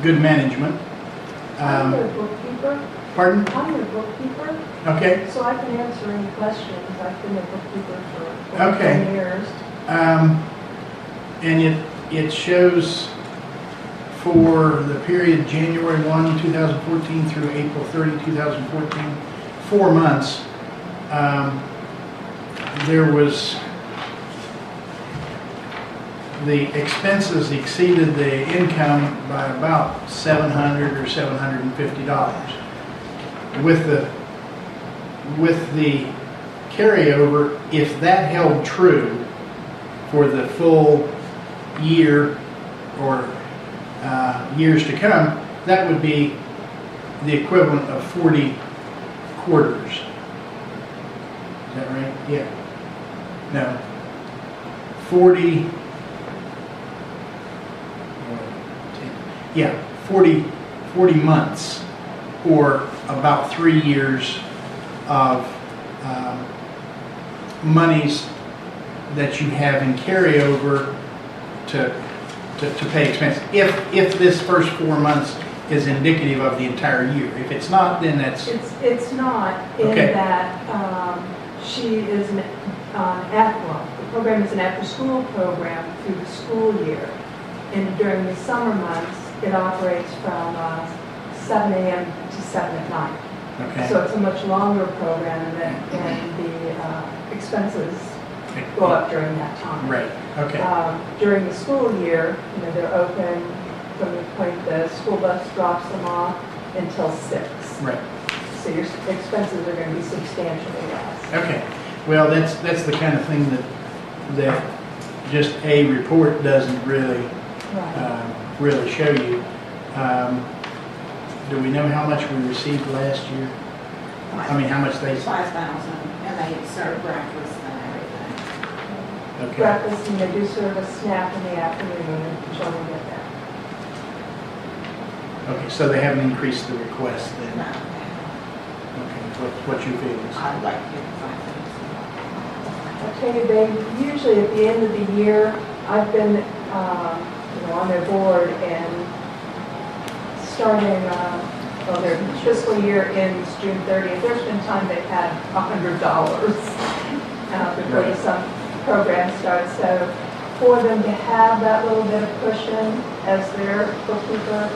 S2: good management.
S11: I'm their bookkeeper.
S2: Pardon?
S11: I'm their bookkeeper,
S2: Okay.
S11: so I can answer any questions. I've been a bookkeeper for
S2: Okay.
S11: 10 years.
S2: And it shows for the period January 1, 2014 through April 30, 2014, 4 months, there was, the expenses exceeded the income by about $700 or $750. With the carryover, if that held true for the full year or years to come, that would be the equivalent of 40 quarters. Is that right? Yeah. No. 40. Yeah, 40 months, or about 3 years of monies that you have in carryover to pay expenses. If this first 4 months is indicative of the entire year. If it's not, then that's,
S11: It's not in
S2: Okay.
S11: that she is, well, the program is an after-school program through the school year. And during the summer months, it operates from 7 a.m. to 7 at night.
S2: Okay.
S11: So it's a much longer program and the expenses go up during that time.
S2: Right, okay.
S11: During the school year, they're open from the point the school bus drops them off until 6.
S2: Right,
S11: So your expenses are going to be substantially less.
S2: okay. Well, that's the kind of thing that just a report doesn't really, really show you. Do we know how much we received last year? I mean, how much they,
S1: 5,000, and they serve breakfast and everything.
S2: okay,
S11: Breakfast, and they do serve a snack in the afternoon, and children get that.
S2: okay, so they haven't increased the request then?
S1: No,
S2: Okay, what's your feelings?
S1: I'd like to get 5,000.
S11: I'll tell you, they usually at the end of the year, I've been, on their board and starting, their fiscal year ends June 30th. There's been time they've had $100 before
S2: Right.
S11: some program starts. So for them to have that little bit of cushion as their bookkeeper,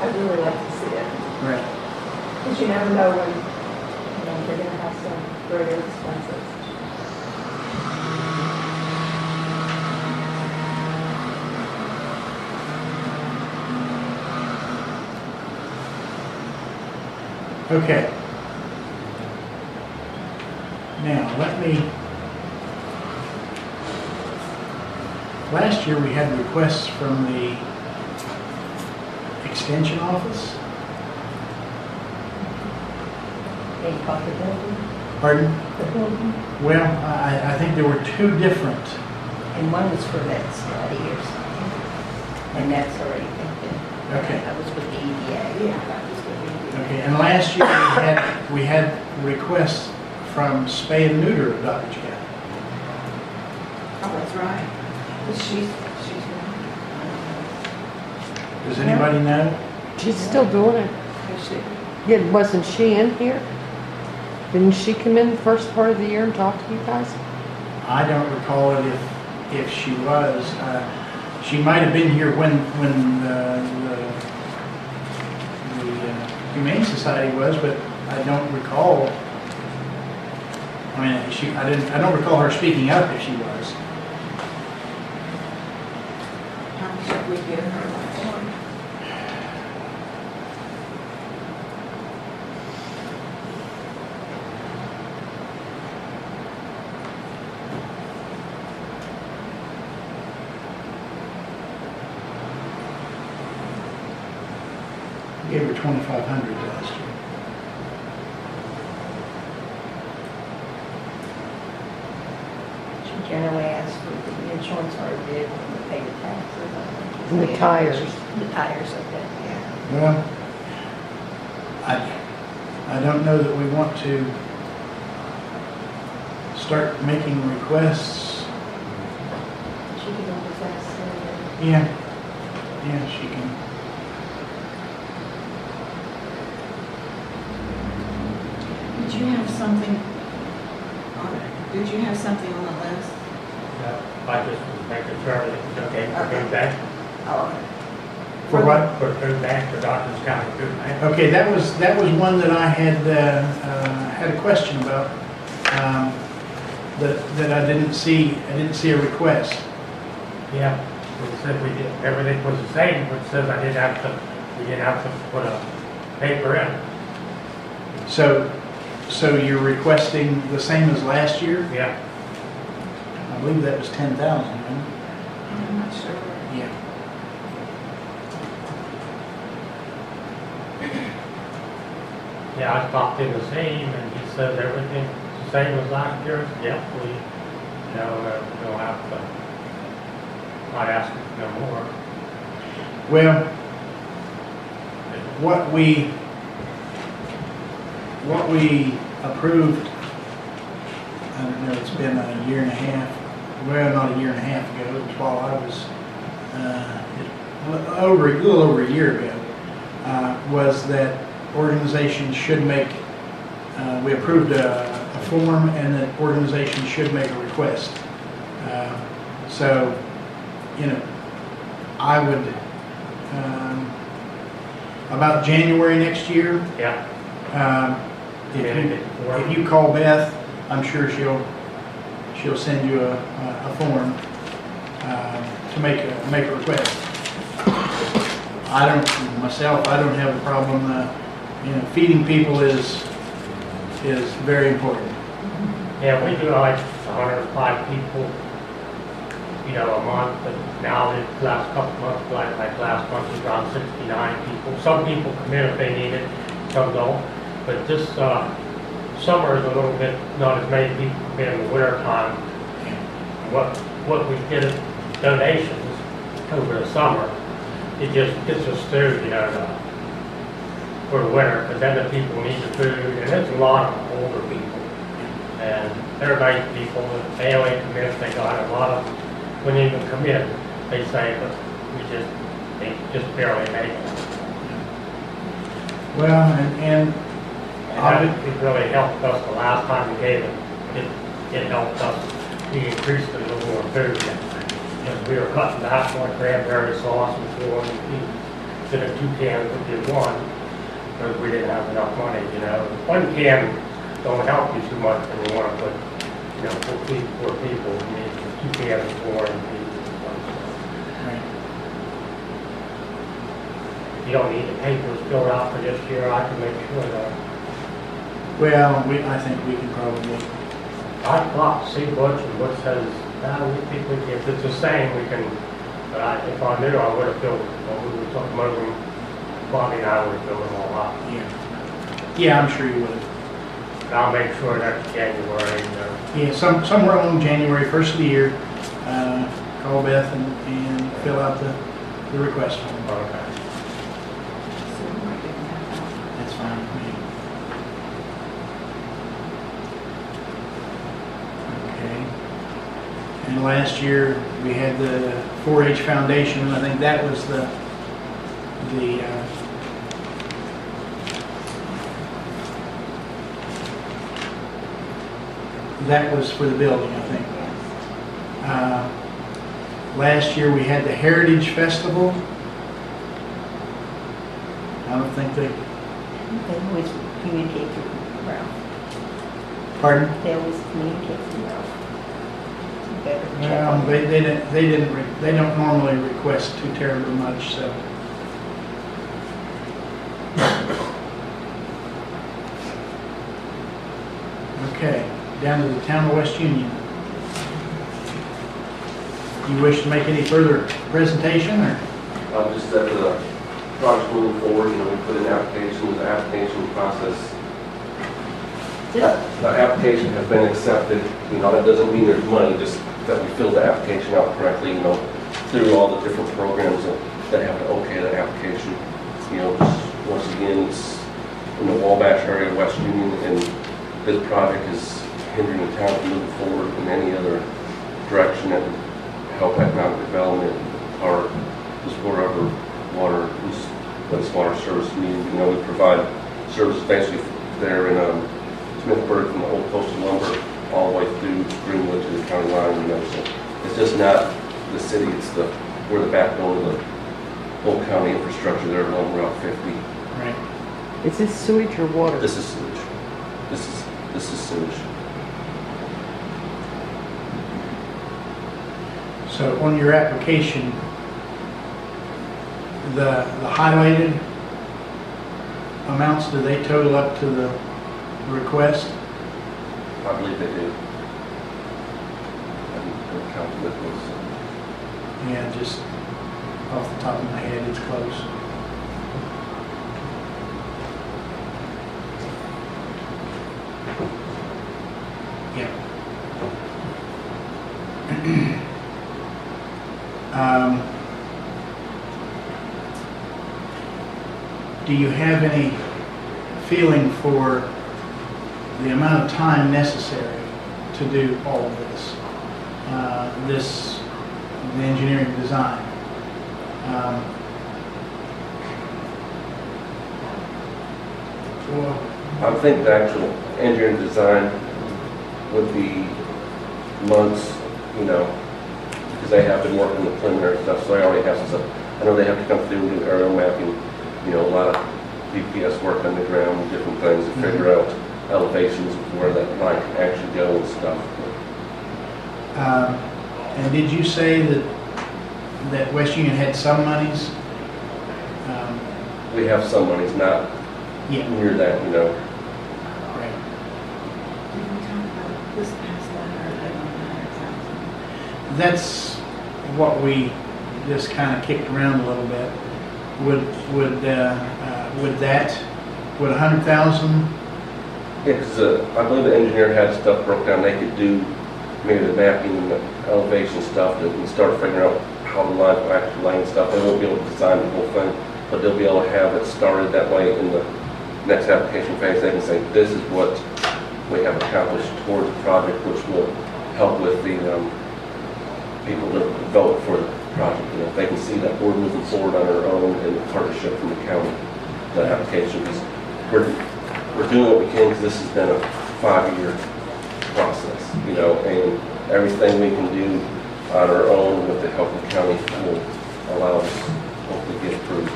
S11: I'd really like to see it.
S2: Right,
S11: Because you never know when, they're going to have some greater expenses.
S2: okay. Now, last year we had requests from the extension office.
S3: They caught the building,
S2: Pardon?
S3: the building,
S2: Well, I think there were two different.
S3: and one was for that study or something. And that's already been,
S2: Okay.
S3: that was with the EDA.
S1: Yeah, that was good.
S2: Okay, and last year we had requests from spay and neuter of Dr. County.
S1: Oh, that's right. But she's
S2: Does anybody know?
S8: She's still doing it.
S1: is she?
S8: Yeah, wasn't she in here? Didn't she come in the first part of the year and talk to you guys?
S2: I don't recall it if she was. She might have been here when the Humane Society was, but I don't recall. I mean, I don't recall her speaking up if she was.
S1: How much did we give her last one?
S2: Gave her $2,500 last year.
S3: She generally asks for the insurance or a bid and to pay the taxes. I think.
S8: And the tires.
S3: The tires, okay, yeah.
S2: Well, I don't know that we want to start making requests.
S11: She could always ask them.
S2: Yeah, she can.
S1: Did you have something on the list?
S12: I just was making sure that it's okay for food bank,
S1: Oh,
S2: For what?
S12: for food bank, for Doctors County Food Bank.
S2: Okay, that was one that I had a question about, that I didn't see a request.
S12: Yeah, it said we did, everything was the same, but it says we didn't have to put a paper in.
S2: So you're requesting the same as last year?
S12: Yeah,
S2: I believe that was 10,000, right?
S1: I'm not sure.
S2: Yeah.
S12: yeah, I thought they were the same, and he said everything's the same as last year. Yep, we'll have to, not ask no more.
S2: Well, what we approved, I don't know, it's been a year and a half, well, not a year and a half ago, it was while I was, a little over a year ago, was that organizations should make, we approved a form and that organizations should make a request So, I would, about January next year,
S12: Yeah.
S2: if you call Beth, I'm sure she'll send you a form to make a request. I don't have a problem, feeding people is very important.
S12: Yeah, we do like 105 people, a month, but now the last couple months, like last month was around 69 people. Some people come in if they need it, some don't. But this summer is a little bit, not as many people come in the winter time. What we get as donations over the summer, it just gets us through, for the winter, because then the people need the food, and it's a lot of older people. And they're nice people, they only come in if they got a lot of, when they even come in, they say, but they just barely make it.
S2: Well, and
S12: It really helped us the last time we gave it. It helped us. We increased it a little more food. Because we were cutting back on cranberry sauce and corn and peas. Instead of 2 cans, we did 1. Because we didn't have enough money, 1 can don't help you too much when you want to put, 4 people. You need 2 cans of corn and peas and stuff.
S2: right.
S12: You don't need the papers filled out for this year. I can make sure that.
S2: Well, I think we can probably.
S12: I'd like to see Butch and Butch says, we think we can, if it's the same, we can, but if I knew, I would have filled, we would talk about them, Bobby and I would have filled them all out.
S2: Yeah, I'm sure you would.
S12: And I'll make sure that's January,
S2: Yeah, somewhere along January, first of the year, call Beth and fill out the request form.
S12: okay.
S2: That's fine with me. Okay. And last year, we had the 4-H Foundation, and I think that was that was for the building, I think. Last year, we had the Heritage Festival. I don't think
S3: They always communicate through Ralph.
S2: pardon?
S3: They always communicate through Ralph. You better check
S2: Well,
S3: on them.
S2: they don't normally request too terribly much, so. Okay, down to the town of West Union. You wish to make any further presentation, or?
S13: Just that the project moving forward, we put in applications, the application process. The application has been accepted, that doesn't mean there's money, just that we filled the application out correctly, through all the different programs that have to okay that application. Just once again, it's in the Wabash area of West Union, and this project is hindering the town from moving forward in any other direction that would help economic development or just whatever wastewater service needs. We provide services basically there in Smithburg from the old coastal lumber all the way through Greenwood to the county line. So it's just not the city; we're the backbone of the whole county infrastructure there along Route 50.
S2: Right.
S8: Is this sewage or water?
S13: This is sewage. This is sewage.
S2: So on your application, the highlighted amounts, do they total up to the request?
S13: I believe they do. I don't count with those.
S2: Yeah, just off the top of my head, it's close. Yeah. Do you have any feeling for the amount of time necessary to do all of this? The engineering design? Well,
S13: I think the actual engineering design would be months, you know, because they have been working the preliminary stuff, so they already have some stuff. I know they have to come through and do aerial mapping, you know, a lot of GPS work on the ground, different things to figure out elevations of where that line can actually go and stuff.
S2: And did you say that West Union had some monies?
S13: We have some monies, not
S2: Yeah.
S13: near that, you know.
S2: Right.
S1: Did we talk about this past letter, $100,000?
S2: That's what we just kind of kicked around a little bit. Would 100,000?
S13: Yeah, because I believe the engineer had stuff broke down, they could do maybe the mapping and the elevation stuff, and start figuring out how the lines will actually lay and stuff. They won't be able to design the whole thing, but they'll be able to have it started that way in the next application phase. They can say, this is what we have accomplished towards the project, which will help with the people that vote for the project. You know, they can see that we're moving forward on our own in partnership from the county, that application. Because we're doing what we can, because this has been a 5-year process, you know, and everything we can do on our own with the help of the county will allow us to hopefully get approved.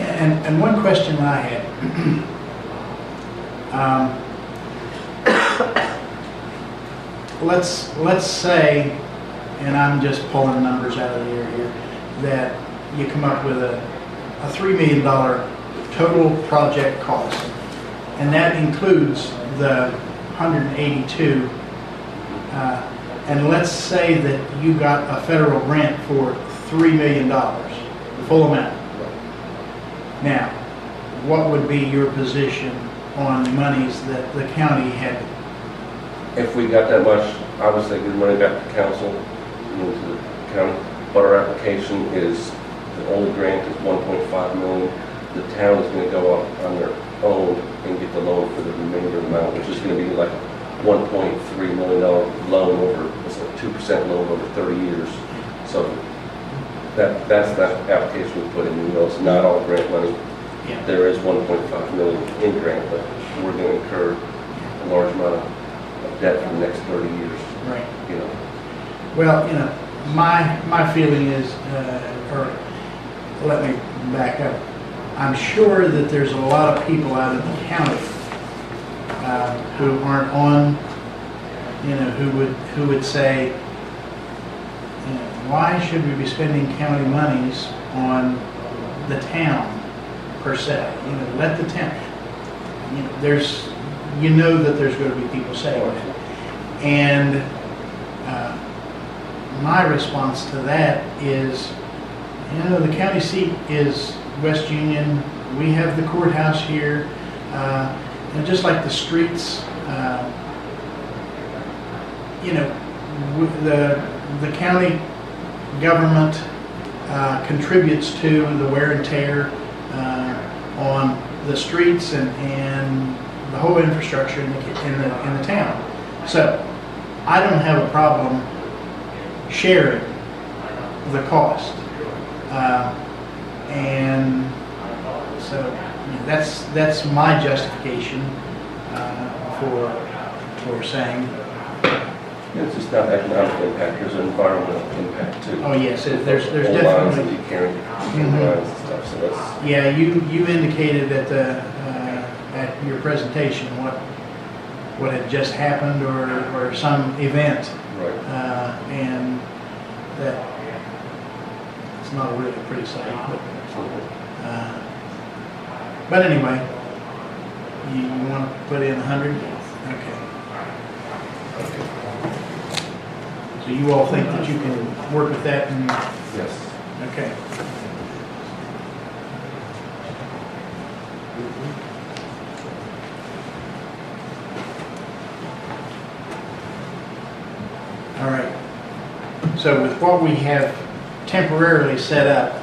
S2: And one question that I had, let's say, and I'm just pulling numbers out of the air here, that you come up with a $3 million total project cost, and that includes the 182, and let's say that you got a federal grant for $3 million, the full amount. Now, what would be your position on monies that the county had?
S13: If we got that much, I would say good money back to council, you know, to the county, but our application is, the only grant is 1.5 million. The town is going to go up on their own and get the loan for the remainder amount, which is going to be like $1.3 million loan over, it's a 2% loan over 30 years. So that's that application we put in. You know, it's not all grant money.
S2: Yeah.
S13: There is 1.5 million in grant, but we're going to incur a large amount of debt for the next 30 years.
S2: Right.
S13: You know.
S2: Well, you know, my feeling is, or let me back up. I'm sure that there's a lot of people out in the county who aren't on, you know, who would say, you know, why should we be spending county monies on the town per se? You know, let the town. You know, that there's going to be people saying that, and my response to that is, you know, the county seat is West Union. We have the courthouse here, and just like the streets, you know, the county government contributes to the wear and tear on the streets and the whole infrastructure in the town. So I don't have a problem sharing the cost. And so you know, that's my justification for saying.
S13: It's just not economic impact, there's an environmental impact too.
S2: Oh yes, there's
S13: Old lines that
S2: definitely.
S13: you carry,
S2: Mhm.
S13: lines and stuff, so that's,
S2: Yeah, you indicated at your presentation what had just happened or some event,
S13: right.
S2: and that it's not a really pretty sight. But anyway, you want to put in 100? Okay. So you all think that you can work with that and,
S13: Yes.
S2: okay. All right. So with what we have temporarily set up,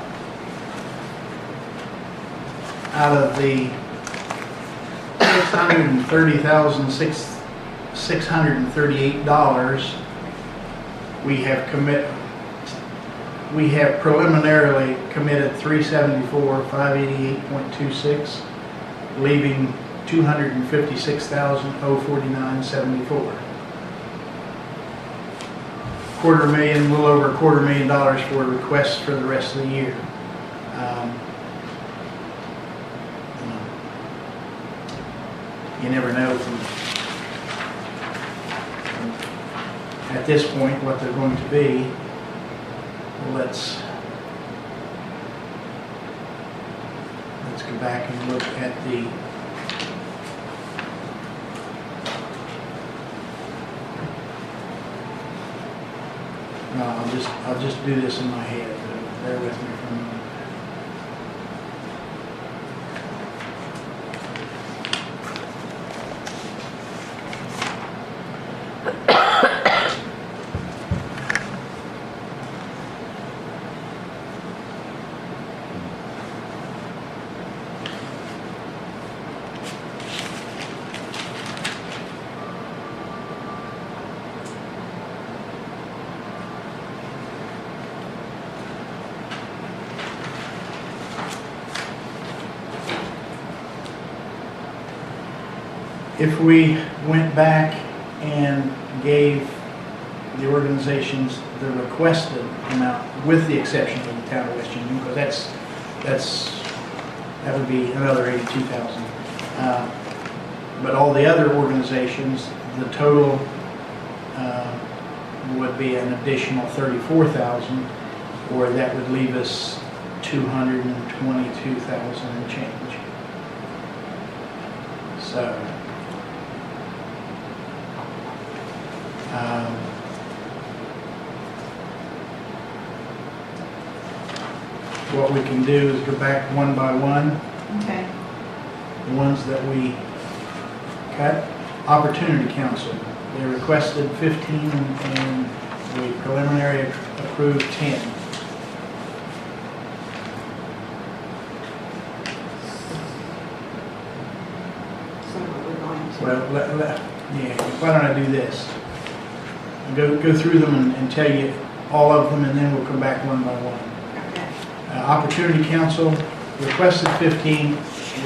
S2: out of the $630,638, we have preliminarily committed $374,588.26, leaving $256,049.74. $250,000, a little over $250,000 for requests for the rest of the year. You never know at this point what they're going to be. Let's go back and look at the I'll just do this in my head. Bear with me for a moment. If we went back and gave the organizations the requested amount, with the exception of the town of West Union, because that would be another $82,000. But all the other organizations, the total would be an additional $34,000, or that would leave us $222,000 and change. So. What we can do is go back one by one.
S1: Okay.
S2: The ones that we cut. Opportunity Council, they requested 15 and we preliminary approved 10.
S1: So we're going to.
S2: Well, why don't I do this? Go through them and tell you all of them, and then we'll come back one by one.
S1: Okay.
S2: Opportunity Council requested 15,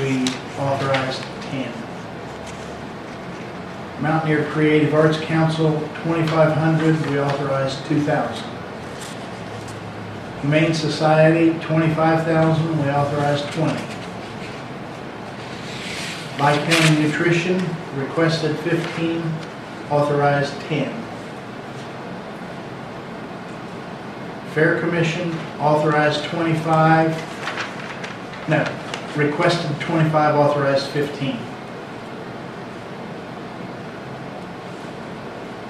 S2: we authorized 10. Mountaineer Creative Arts Council, 2,500, we authorized 2,000. Humane Society, 25,000, we authorized 20. Bi-County Nutrition requested 15, authorized 10. Fair Commission authorized 25, no, requested 25, authorized 15.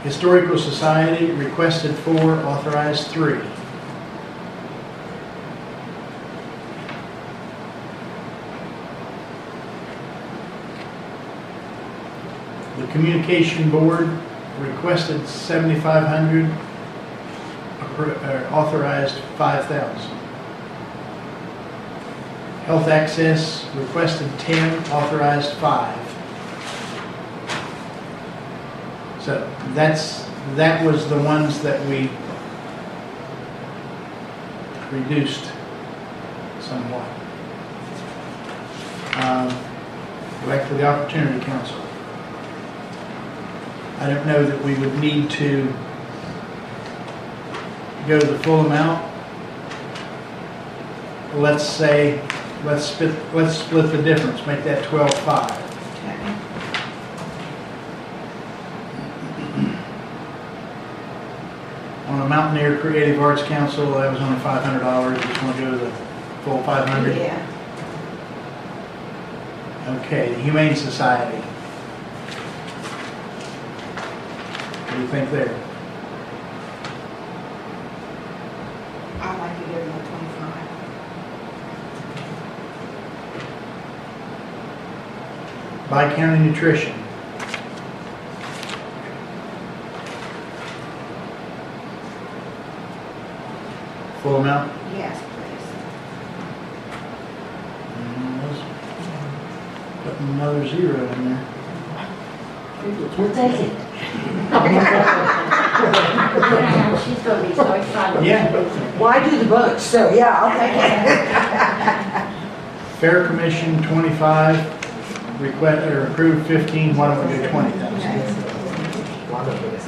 S2: Historical Society requested 4, authorized 3. The Communication Board requested 7,500, authorized 5,000. Health Access requested 10, authorized 5. So that was the ones that we reduced somewhat. Back to the Opportunity Council. I don't know that we would need to go the full amount. Let's say, let's split the difference, make that 12,500.
S1: Okay.
S2: On the Mountaineer Creative Arts Council, that was only $500. Just want to go the full 500?
S1: Yeah.
S2: Okay, the Humane Society. What do you think there?
S1: I'd like to give them a 25.
S2: Bi-County Nutrition. Full amount?
S1: Yes, please.
S2: Putting another 0 in there.
S4: We'll take it.
S9: She's gonna be so excited.
S2: Yeah.
S4: Well, I do the books, so yeah, I'll take it.
S2: Fair Commission, 25. Request, or approved 15. Why don't we do 20,000?
S4: One of these.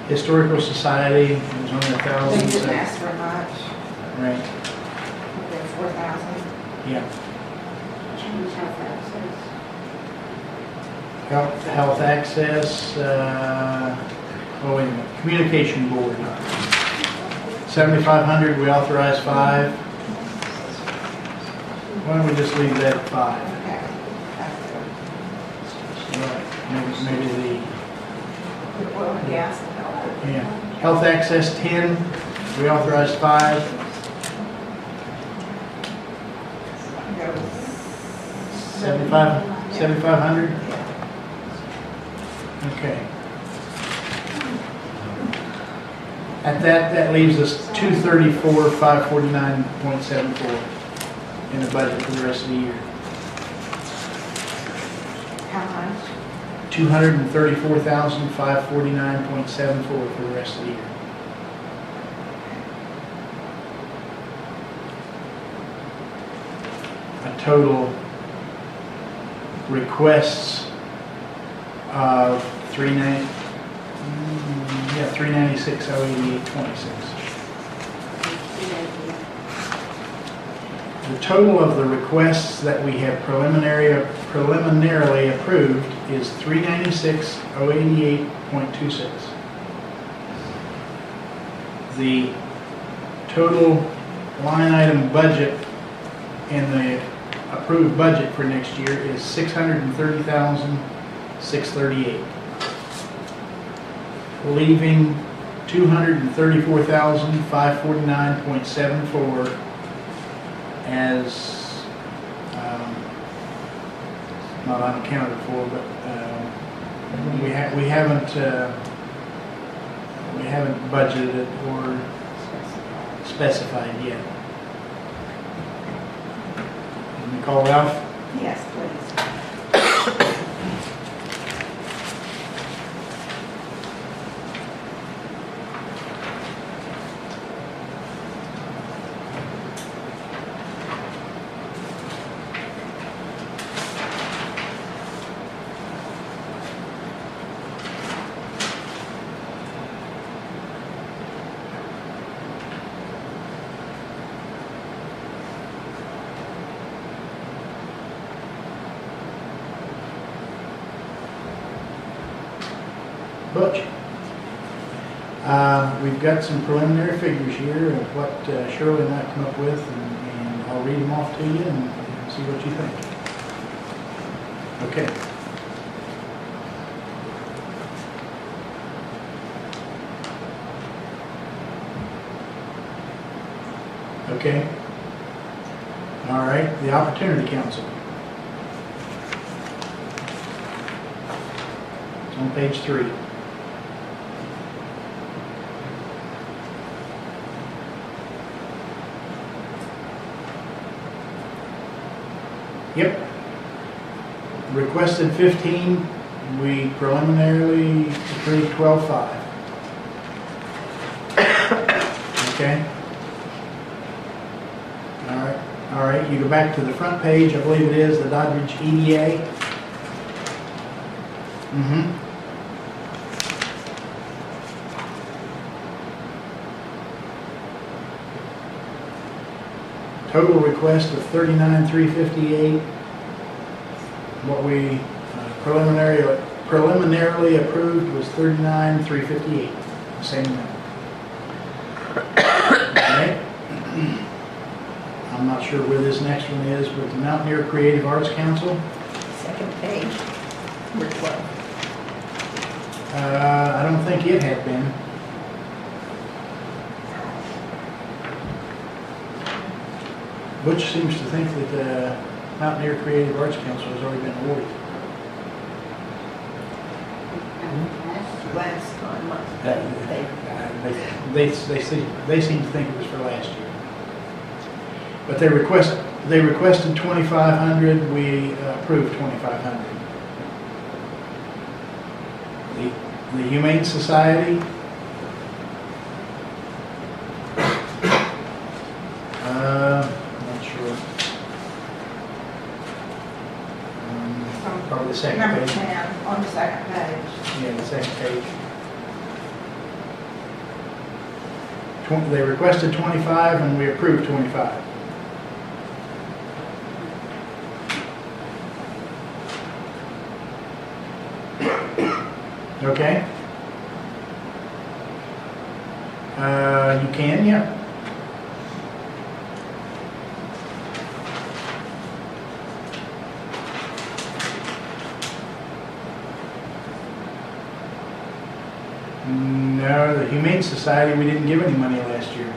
S2: Historical Society, it was only
S6: They
S2: 1,000.
S6: didn't
S2: so-
S6: ask for much,
S2: Right,
S6: they're 4,000.
S2: yeah.
S9: Change health access.
S2: Health access, oh, wait a minute, communication board. 7,500, we authorize 5. Why don't we just leave that at 5?
S6: Okay.
S2: Maybe
S6: Well, yes.
S2: yeah. Health access 10, we authorize 5. 7,500? Okay. At that leaves us 234, 549.74 in the budget for the rest of the year.
S6: How much?
S2: 234,549.74 for the rest of the year. A total requests of 396,088.26. The total of the requests that we have preliminarily approved is 396,088.26. The total line item budget in the approved budget for next year is $630,638, leaving $234,549.74 as not unaccounted for, but we haven't budgeted or specified yet. Can we call Ralph?
S6: Yes, please.
S2: Butch? We've got some preliminary figures here of what Shirley and I come up with, and I'll read them off to you and see what you think. Okay. Okay. All right, the Opportunity Council. It's on page 3. Yep. Requested 15, we preliminarily approved 12.5. Okay? All right, you go back to the front page, I believe it is, the Doddridge EDA. Total request of $39,358. What we preliminarily approved was $39,358, the same amount. Okay. I'm not sure where this next one is, but the Mountaineer Creative Arts Council.
S3: Second page, number 12.
S2: I don't think it had been. Butch seems to think that the Mountaineer Creative Arts Council has already been awarded.
S3: Last time,
S2: They seem to think it was for last year. But they requested 2,500, we approved 2,500. The Humane Society, I'm not sure. Probably the second
S6: Number
S2: page.
S6: 10 on the second page.
S2: Yeah, the second page. They requested 25 and we approved 25. Okay? You can, yeah. No, the Humane Society, we didn't give any money last year.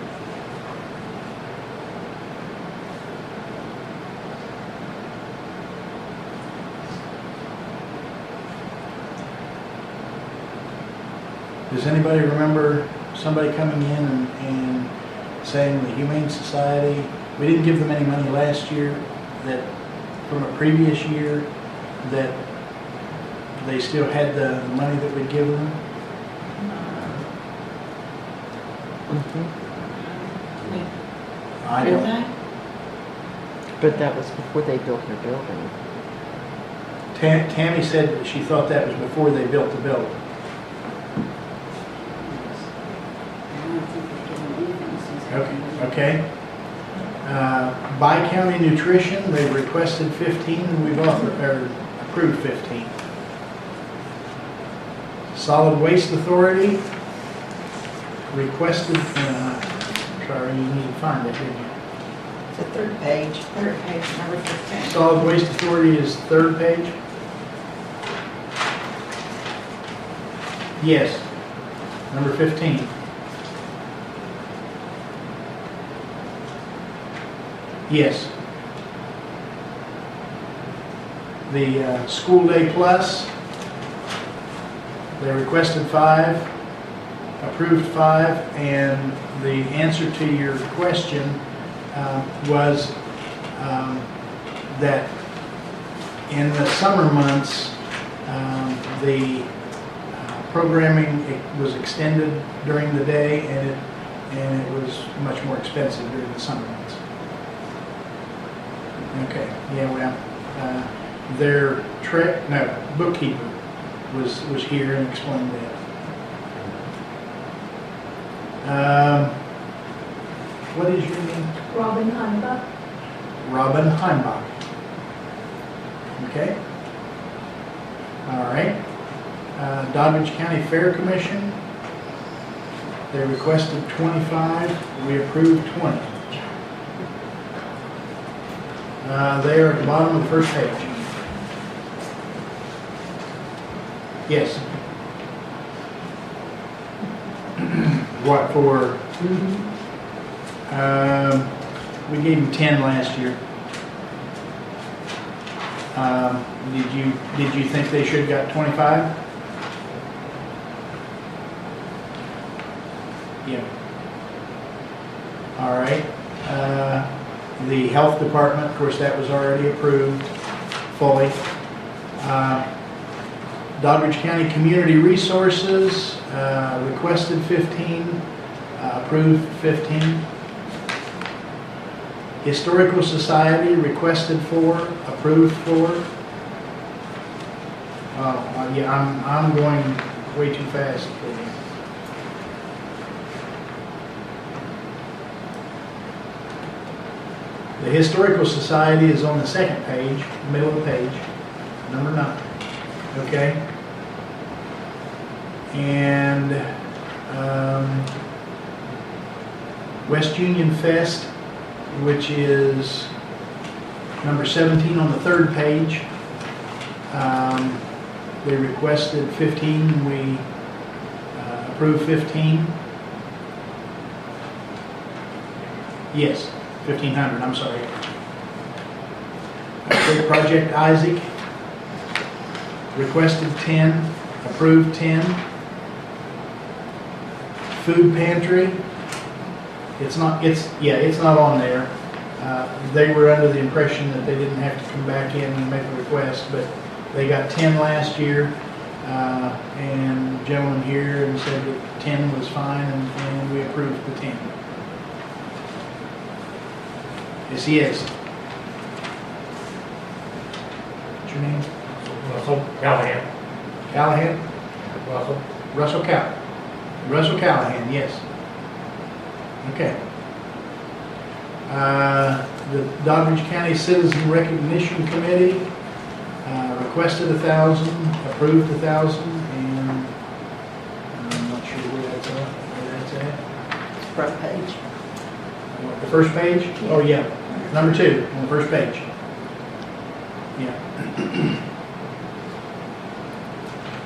S2: Does anybody remember somebody coming in and saying the Humane Society, we didn't give them any money last year, that from a previous year, that they still had the money that we'd given them? I
S1: Did
S2: don't.
S1: they?
S8: But that was before they built their building.
S2: Tammy said that she thought that was before they built the building.
S9: I don't think they've given anything since.
S2: Okay. Bi-County Nutrition, they requested 15 and we've approved 15. Solid Waste Authority requested, sorry, you need to find it, didn't you?
S3: It's the third page.
S1: Third page, number 15.
S2: Solid Waste Authority is third page? Yes. Number 15. Yes. The School Day Plus, they requested 5, approved 5, and the answer to your question was that in the summer months, the programming was extended during the day, and it was much more expensive during the summer months. Okay, yeah, well, their bookkeeper was here and explained that. What is your name?
S11: Robin Heimbach.
S2: Robin Heimbach. Okay. All right. Doddridge County Fair Commission, they requested 25, we approved 20. They are at the bottom of the first page. Yes. What for? We gave them 10 last year. Did you think they should have got 25? Yeah. All right. The health department, of course, that was already approved fully. Doddridge County Community Resources requested 15, approved 15. Historical Society requested 4, approved 4. Yeah, I'm going way too fast for you. The Historical Society is on the second page, middle of the page, number 9. Okay? And West Union Fest, which is number 17 on the third page. They requested 15, we approved 15. Yes, 1,500, I'm sorry. Okay, Project Isaac, requested 10, approved 10. Food Pantry, it's not on there. They were under the impression that they didn't have to come back in and make a request, but they got 10 last year, and the gentleman here and said that 10 was fine, and we approved the 10. Yes, he is. What's your name?
S12: Russell Callahan.
S2: Callahan?
S12: Russell.
S2: Russell Callahan, yes. Okay. The Doddridge County Citizen Recognition Committee requested 1,000, approved 1,000, and I'm not sure where that's at.
S3: Front page.
S2: What, the first page? Oh, yeah, number 2 on the first page. Yeah.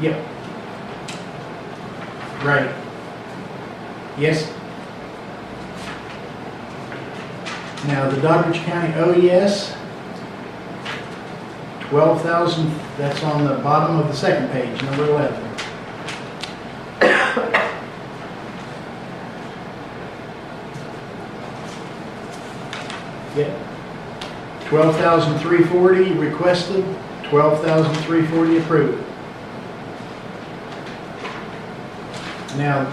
S2: Yep. Right. Yes. Now, the Doddridge County OES, 12,000, that's on the bottom of the second page, number 11. Yep. 12,340 requested, 12,340 approved. Now,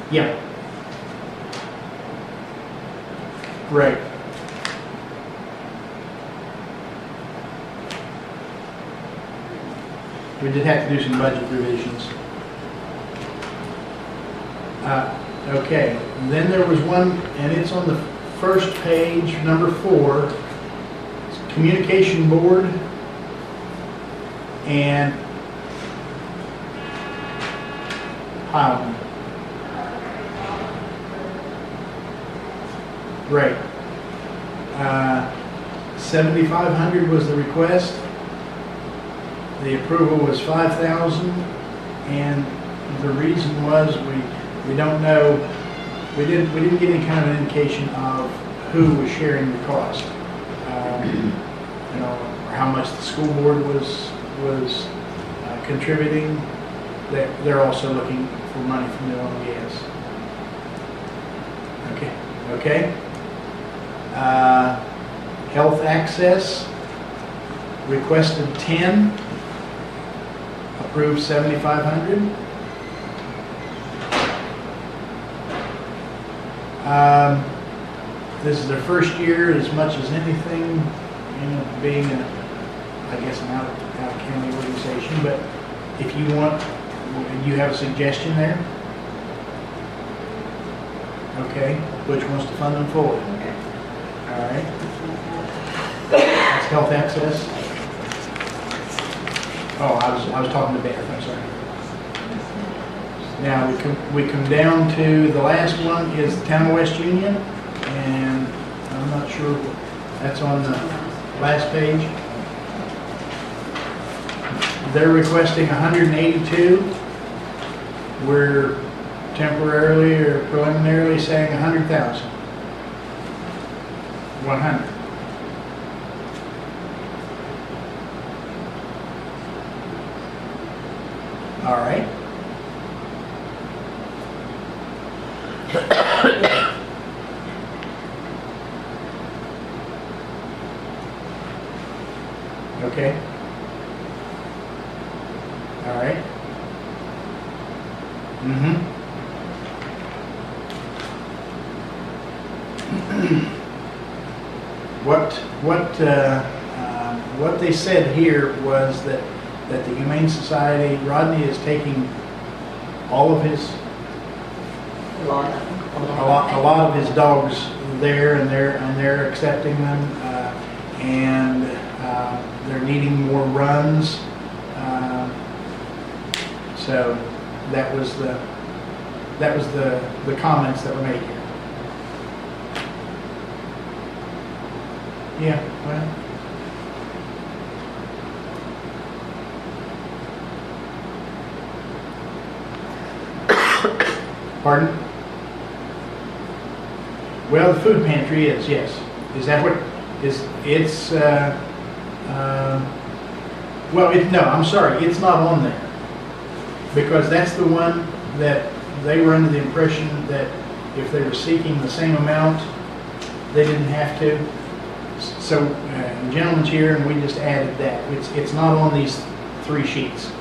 S2: yeah. Right. We did have to do some budget revisions. Okay, then there was one, and it's on the first page, number 4, it's Communication Board, and Highland. Right. 7,500 was the request. The approval was 5,000, and the reason was we don't know, we didn't get any kind of indication of who was sharing the cost. You know, or how much the school board was contributing. They're also looking for money from the oil and gas. Okay. Health Access requested 10, approved 7,500. This is their first year, as much as anything, you know, being I guess an out of county organization. But if you want, you have a suggestion there. Okay, which wants to fund them forward? All right. That's Health Access. Oh, I was talking to Bear, I'm sorry. Now, we come down to the last one is the Town of West Union, and I'm not sure, that's on the last page. They're requesting 182. We're temporarily or preliminarily saying 100,000. 100. All right. Okay. All right. What they said here was that the Humane Society, Rodney is taking all of his, a lot of his dogs there, and they're accepting them, and they're needing more runs. So that was the comments that were made here. Yeah, well. Pardon? Well, the food pantry is, yes. Is that what, it's, well, no, I'm sorry, it's not on there. Because that's the one that they were under the impression that if they were seeking the same amount, they didn't have to. So, the gentleman's here and we just added that. It's not on these 3 sheets.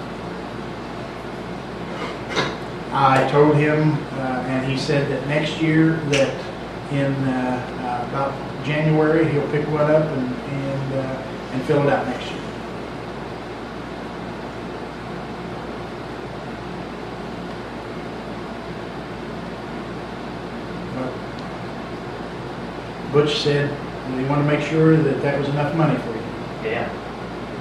S2: I told him, and he said that next year, that in about January, he'll pick one up and fill it out next year. Butch said, we want to make sure that that was enough money for you.
S12: Yeah.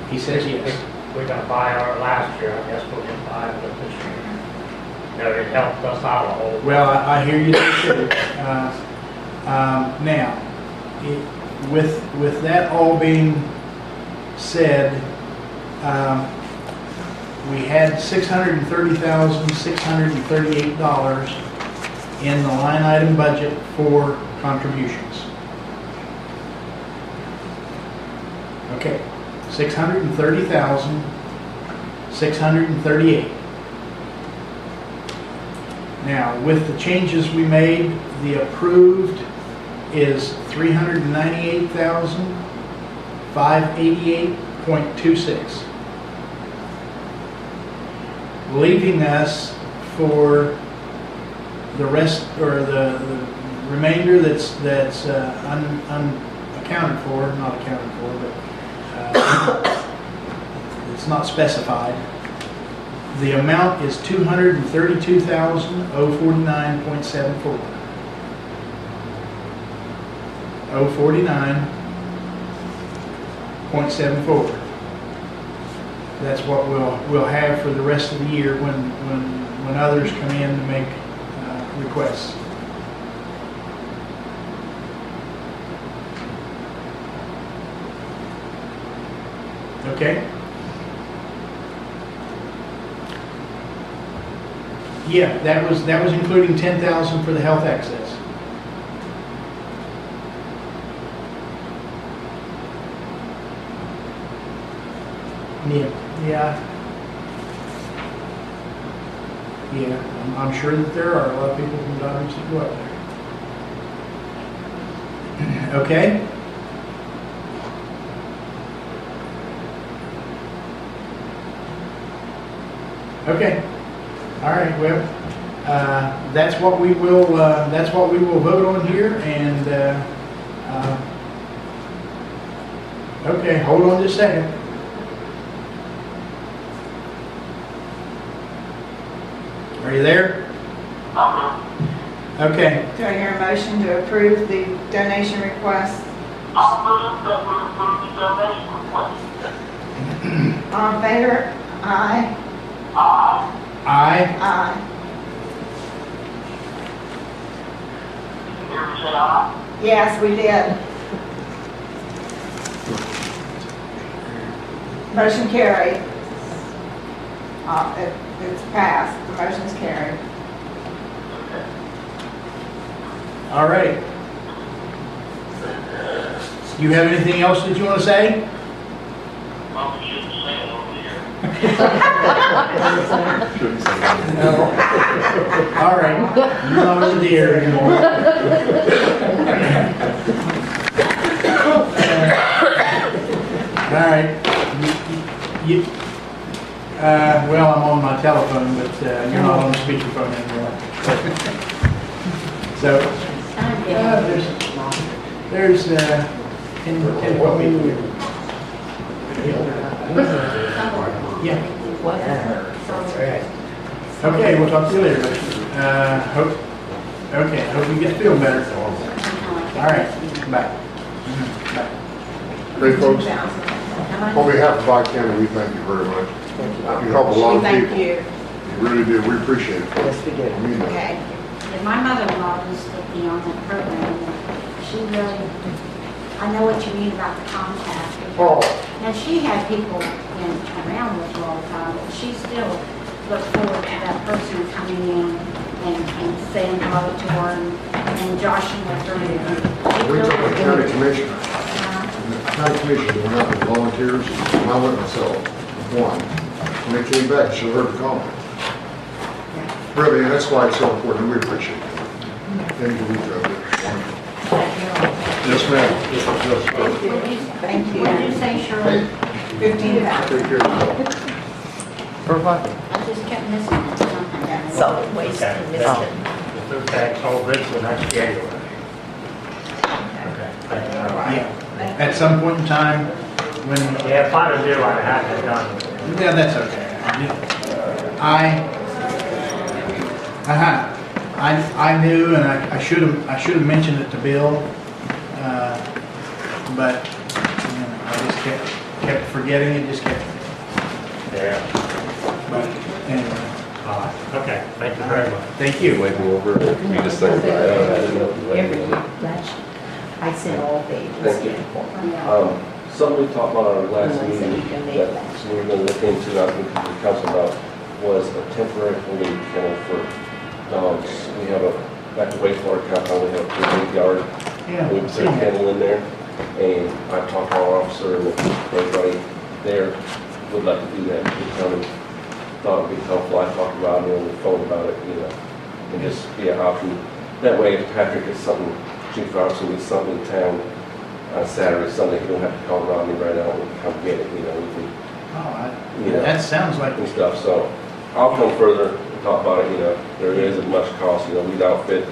S2: He says yes.
S12: We're gonna buy our last year, I guess we'll just buy it this year. You know, it helped us out a whole.
S2: Well, I hear you there too. Now, with that all being said, we had $630,638 in the line item budget for contributions. Okay, 630,638. Now, with the changes we made, the approved is 398,588.26. Leaving us for the rest, or the remainder that's unaccounted for, not accounted for, but it's not specified. The amount is $232,049.74. 049.74. That's what we'll have for the rest of the year when others come in to make requests. Okay? Yeah, that was including 10,000 for the health access. Yeah. I'm sure that there are a lot of people from Dodge that go up there. Okay? Okay. All right. Well, that's what we will vote on here. And okay, hold on just a second. Are you there? Okay.
S1: Do I hear a motion to approve the donation request? All in favor? Aye.
S2: Aye.
S1: Aye. Yes, we did. Motion carried. It's passed. The motion's carried.
S2: All right. Do you have anything else that you want to say? No. All right. You're not over there anymore. All right. Well, I'm on my telephone, but you're not on the speakerphone anymore. So, there's can what we do? Yeah. Okay, we'll talk to you later. Hope you get feeling better. All right, bye. Bye.
S5: Great folks, on behalf of County, we thank you very much. You help a lot of people.
S1: Thank you.
S5: You really do, we appreciate it.
S4: Yes, we do.
S5: I mean that.
S1: Okay.
S9: And my mother-in-law used to be on that program, and she really, I know what you mean about the contact.
S5: Oh,
S9: And she had people around with her all the time, but she still looked forward to that person coming in and saying hello to her and joshing with her.
S5: we took the county commissioner. And the county commissioner went out with volunteers, and I went myself, one. When they came back, she heard the comment. Really, and that's why it's so important, and we appreciate it. Thank you, wonderful. Yes, ma'am.
S1: Thank you.
S9: What did you say, Shirley?
S1: 15,000.
S5: Take care of yourself.
S9: I just kept missing it something.
S3: Solid waste
S12: Okay.
S3: and missed it.
S12: The food tax, all this, and that's January. Okay. Thank you.
S2: Yeah. At some point in time, when
S12: Yeah, if I was there, I'd have it done.
S2: yeah, that's okay. I knew, and I should have mentioned it to Bill. But, you know, I just kept forgetting it, just kept,
S12: Yeah.
S2: but anyway.
S12: All right, okay, thank you very much.
S2: Thank
S13: You
S2: you.
S13: wave me over, you just think, I didn't know if you waved
S3: Every
S13: me
S3: year,
S13: over.
S3: last, I sent all pages.
S13: Thank you.
S9: Yeah.
S13: Something we talked about at our last
S3: And I said
S13: meeting
S3: you can make
S13: that
S3: that.
S13: we were gonna look into, I think the council about, was a temporary holding kennel for dogs. We have a, back to wastewater compound, we have a big yard.
S2: Yeah,
S13: We put
S2: see
S13: a
S2: you.
S13: kennel in there, and I talked to our officer, and everybody there would like to do that. We kind of thought it'd be helpful. I talked to Rodney on the phone about it, you know, and just be an option. That way, if Patrick gets something, Chief Robinson gets something in town on Saturday, Sunday, he don't have to call Rodney right out and come get it, you know, we can,
S2: Oh,
S13: Yeah.
S2: that sounds like,
S13: and stuff. So I'll come further and talk about it, you know, there isn't much cost, you know, we'd outfit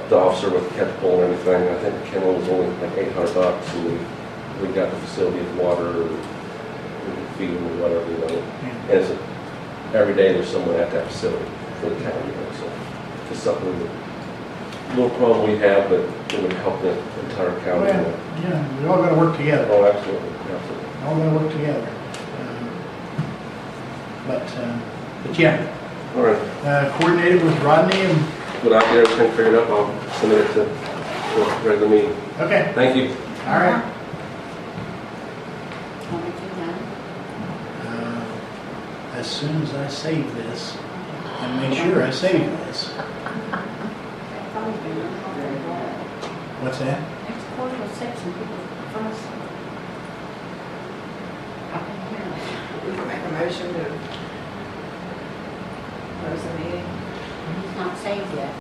S13: the officer with catch pole and everything. I think the kennel was only like $800, and we got the facility with water, and we can feed them or whatever, you know. And it's, every day there's someone at that facility for the county, you know, so it's something that, little problem we have, but it would help the entire county. you
S2: well,
S13: know.
S2: yeah, we all gotta work together.
S13: Oh, absolutely, absolutely.
S2: All gotta work together. But yeah,
S13: All right,
S2: coordinated with Rodney and,
S13: when I get everything figured up, I'll submit it to the regular meeting.
S2: okay,
S13: Thank you.
S2: all right.
S9: Want me to do that?
S2: As soon as I save this, and make sure I save this.
S9: That phone's been running off very well.
S2: What's that?
S9: Next quarter will set some people first. I can hear it.
S1: We can make a motion to close the meeting.
S9: He's not saved yet.